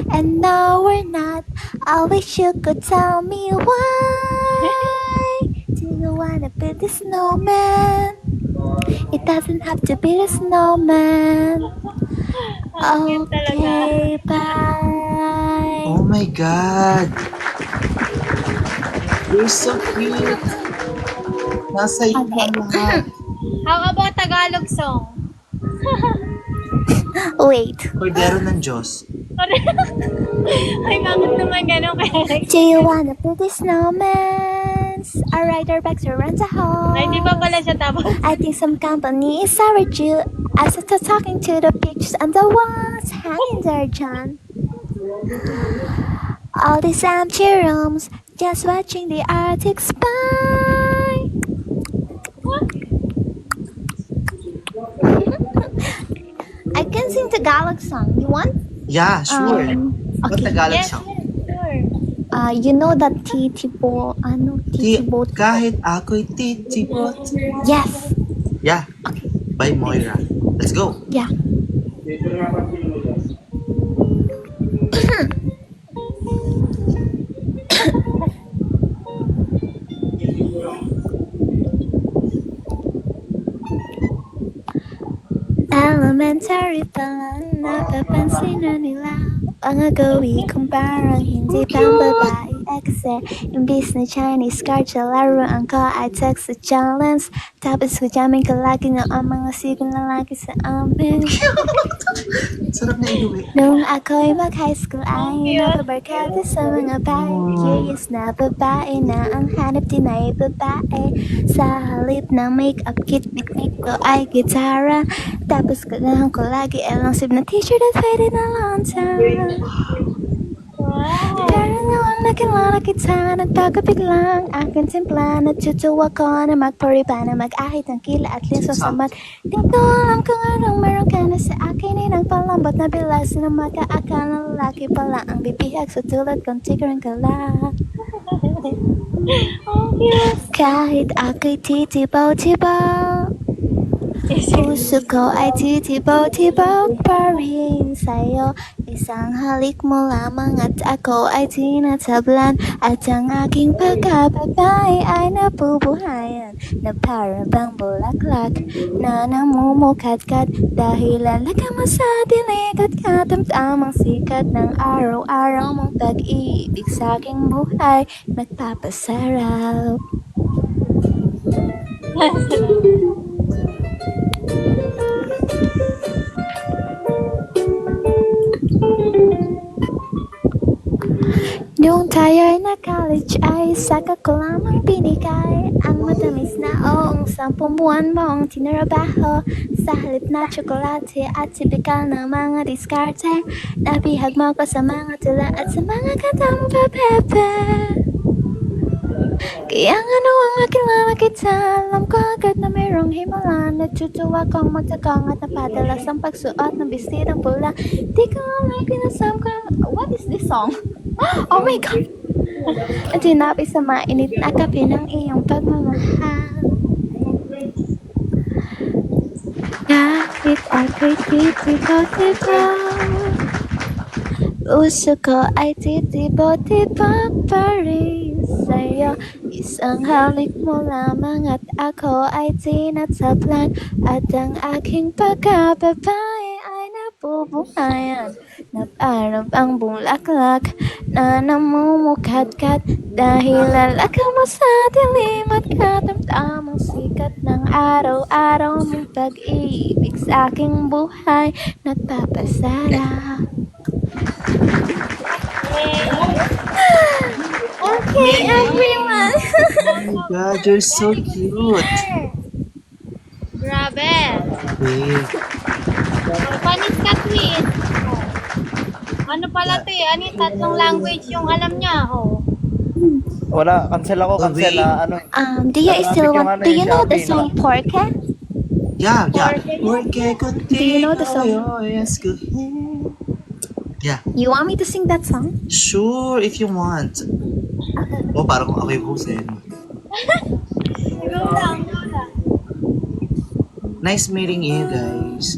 C: and now we're not. I wish you could tell me why. Do you wanna be the snowman? It doesn't have to be the snowman.
A: Ang cute talaga.
C: Okay, bye.
F: Oh my god. You're so cute. Nasa iyo
C: Okay.
F: ang lahat.
A: How about Tagalog song?
C: Wait.
F: Cordero ng Diyos.
A: Ay, bakit naman gano'n kaya?
C: Do you wanna be the snowman? I ride our backs around the hall.
A: Ay, di ba pala siya tapos?
C: I think some company is overdue. I started talking to the pictures on the walls hanging there, John. All these empty rooms, just watching the Arctic spy. I can sing Tagalog song. You want?
F: Yeah, sure. What
C: okay.
F: Tagalog
A: Yes,
F: song?
A: sure.
C: You know that titibo, titibo.
F: Kahit ako'y titibot.
C: Yes.
F: Yeah. By Moira. Let's go.
C: Yeah. Elementary pa lang napapansin na nila mga gawi kong parang hindi pang babae kasi imbis na Chinese card sa laruan ko ay text sa challenge tapos hujamin ka lagi ng ang mga sigang lalaki sa amin.
F: Sarap na inuwi.
C: Nung ako'y mag-high school ay napabarkada sa mga bahay. Curious na babae na ang hanap din ay babae. Sa halip ng make-up kit, bitbit ko ay gitara. Tapos kailangan ko lagi elang sip na t-shirt at faded na long time.
A: Wow.
C: Pero ang nakilala kita, nagpagkabiglang aking timpla. Natutuwa ko na magpariba, na mag-ahit ang kila at linso sa mat. Di ko alam kung anong meron ka na sa akin, inang palambot na bilas na mag-aakala lalaki pala ang bibihag sa tulad kong tigrang gala. Kahit ako'y titibaw-tibaw, puso ko ay titibaw-tibaw pa rin sa'yo. Isang halik mo lamang at ako ay tinatablan, at ang aking pagkababay ay nabubuhayan na para bang bulaklak na namumukadkad. Dahil lalagay mo sa dilig at katamtamang sikat ng araw-araw mong pag-ibig sa aking buhay nagpapasarap. Noong tayo'y na-college ay saka ko lamang binigay ang matamis na oong 10 buwan mong tinrabaho. Sa halip na tsokolate at tipikal na mga diskarte, nabihag mo ko sa mga tula at sa mga katang papepe. Kaya nga noong nakilala kita, alam ko agad na mayroong himala. Natutuwa kong magtakang at napadalas ang pagsuot ng bestidang pula. Di ko alam pinasam ko. What is this song? Oh my God! At sinabi sa mainit na kape ng iyong pagmamahal. Kahit ako'y titibaw-tibaw, puso ko ay titibaw-tibaw pa rin sa'yo. Isang halik mo lamang at ako ay tinatablan, at ang aking pagkababay ay nabubuhayan na parang ang bulaklak na namumukadkad. Dahil lalakaw mo sa dilim at katamtamang sikat ng araw-araw mong pag-ibig sa aking buhay nagpapasarap. Okay, everyone.
F: Oh my God, you're so cute.
A: Grabe.
F: Hey.
A: Panis ka, twist. Ano pala to eh? Ano yung tatlong language yung alam niya? Oh.
E: Wala, cancel ako, cancel. Ano?
C: Do you know the song Porke?
F: Yeah. Porque
C: Do you know the song?
F: Yeah,
C: You want me to sing that song?
F: sure, if you want. Oh, parang ako yung host eh.
A: Go lang.
F: Nice meeting you guys.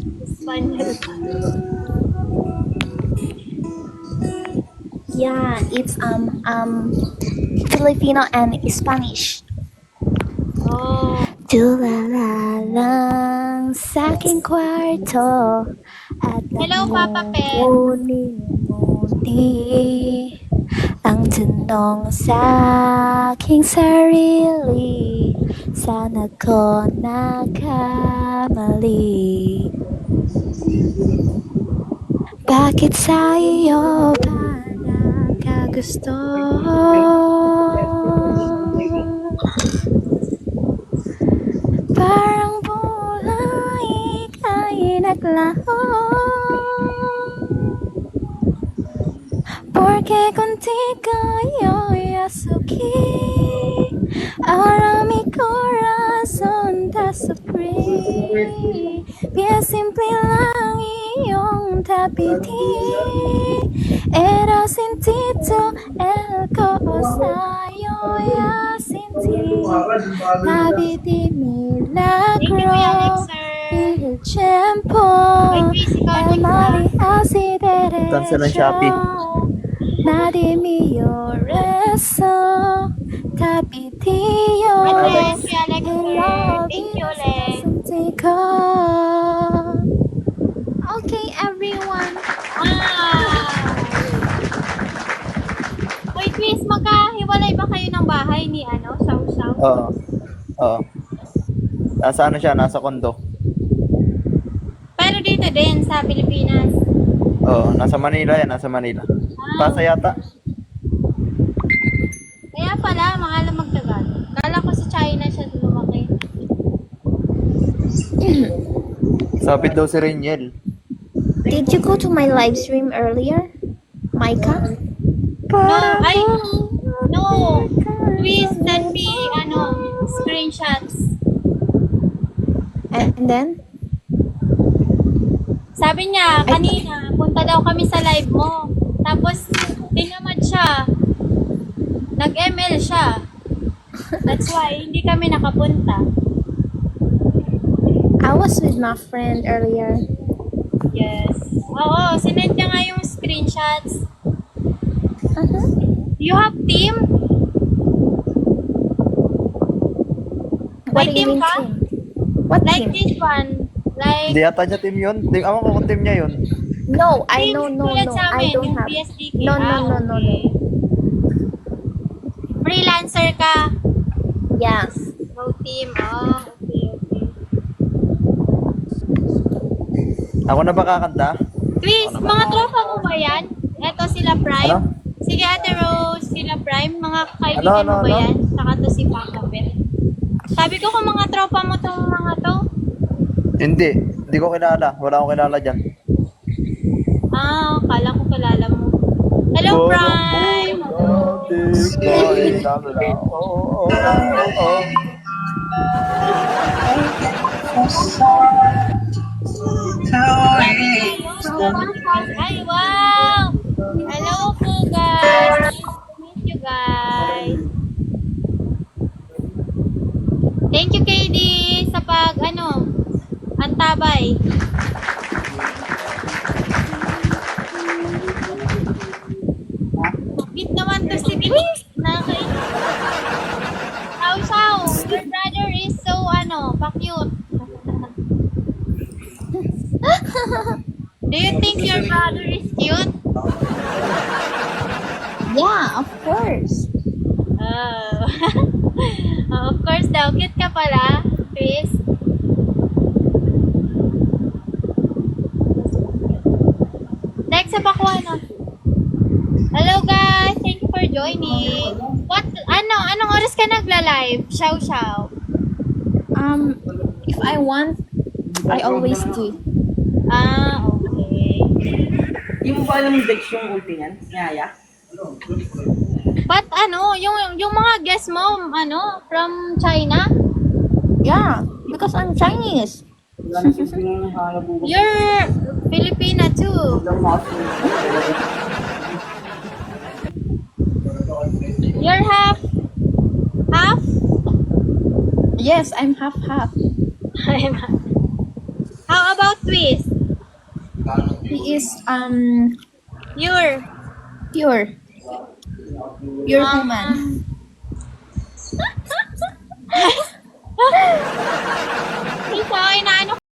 C: Yeah, it's Filipino and Spanish.
A: Oh.
C: Tulala lang sa aking kwarto at
A: Hello, Papa Pen.
C: muni-muni ang tanong sa aking sarili, sana ko nagkamali. Bakit sa iyo ba nagkagusto? Parang bulay ika'y naglaho, porque contigo yo'y asuki, ahora mi corazón te sufrí. Bien simple lang iyong tapitin, era sentido el cosayo ya sentí, la vida
A: Thank you, Kuya
C: milagro.
A: Lexer.
C: El tiempo,
A: Ay,
C: el mal y así
E: Cancel ang Shopee.
C: derecho. Nadie mío rezo, tapitillo.
A: Alex, Kuya Lexer. Thank you, Lex.
C: Okay, everyone.
A: Uy, Chris, magkahiwalay ba kayo ng bahay ni Sausaw?
E: Oo. Oo. Nasa ano siya, nasa kondo.
A: Pero dito din sa Pilipinas.
E: Oo, nasa Manila yan, nasa Manila. Pasa yata.
A: Kaya pala, maalam magtagal. Kala ko sa China siya lumaki.
E: Sapit daw si Reniel.
C: Did you go to my live stream earlier, Micah?
A: ay, no. Please send me, screenshots.
C: And then?
A: Sabi niya, kanina, punta daw kami sa live mo. Tapos, tinamad siya. Nag-ML siya. That's why, hindi kami nakapunta.
C: I was with my friend earlier.
A: Yes. Oo, sinend niya nga yung screenshots. You have team?
C: What
A: May
C: do you
A: team
C: mean
A: ka?
C: team? What
A: Like
C: team?
A: this one. Like,
E: Hindi yata niya team yun. Awan ko kung team niya yun.
C: No, I
A: team
C: no.
A: tulad sa
C: I
A: amin,
C: don't
A: yung
C: have.
A: BSDK.
C: No.
A: Okay. Freelancer ka?
C: Yes.
A: No team. Oh, okay.
E: Ako na ba kakanta?
A: Chris, mga tropa mo ba yan? Eto sila Prime.
E: Ano?
A: Sige, Ate Rose, sila Prime. Mga kaibigan
E: Ano?
A: mo ba yan? Saka to si Pakapit. Sabi ko kung mga tropa mo tong mga to.
E: Hindi. Hindi ko kilala. Wala akong kilala dyan.
A: Ah, kala ko kilala mo. Hello, Prime! Ay, wow! Hello po, guys! Nice to meet you guys. Thank you, KD, sa antabay. Sweet naman to si Chris. Sao, your brother is so, pa-cute. Do you think your brother is cute?
C: Yeah, of course.
A: Oh. Oh, of course daw. Cute ka pala, Chris. Next sa Pakuan. Hello guys, thank you for joining. Anong oras ka nagla-live? Xiao.
C: If I want, I always do.
A: Ah, okay.
B: Yung ba alam Dex yung ulti niyan? Yaya?
A: But yung mga guests mo, from China?
C: Yeah, because I'm Chinese.
A: You're Filipina too. You're half?
C: Yes, I'm half.
A: How about Twist?
C: He is
A: You're
C: pure human.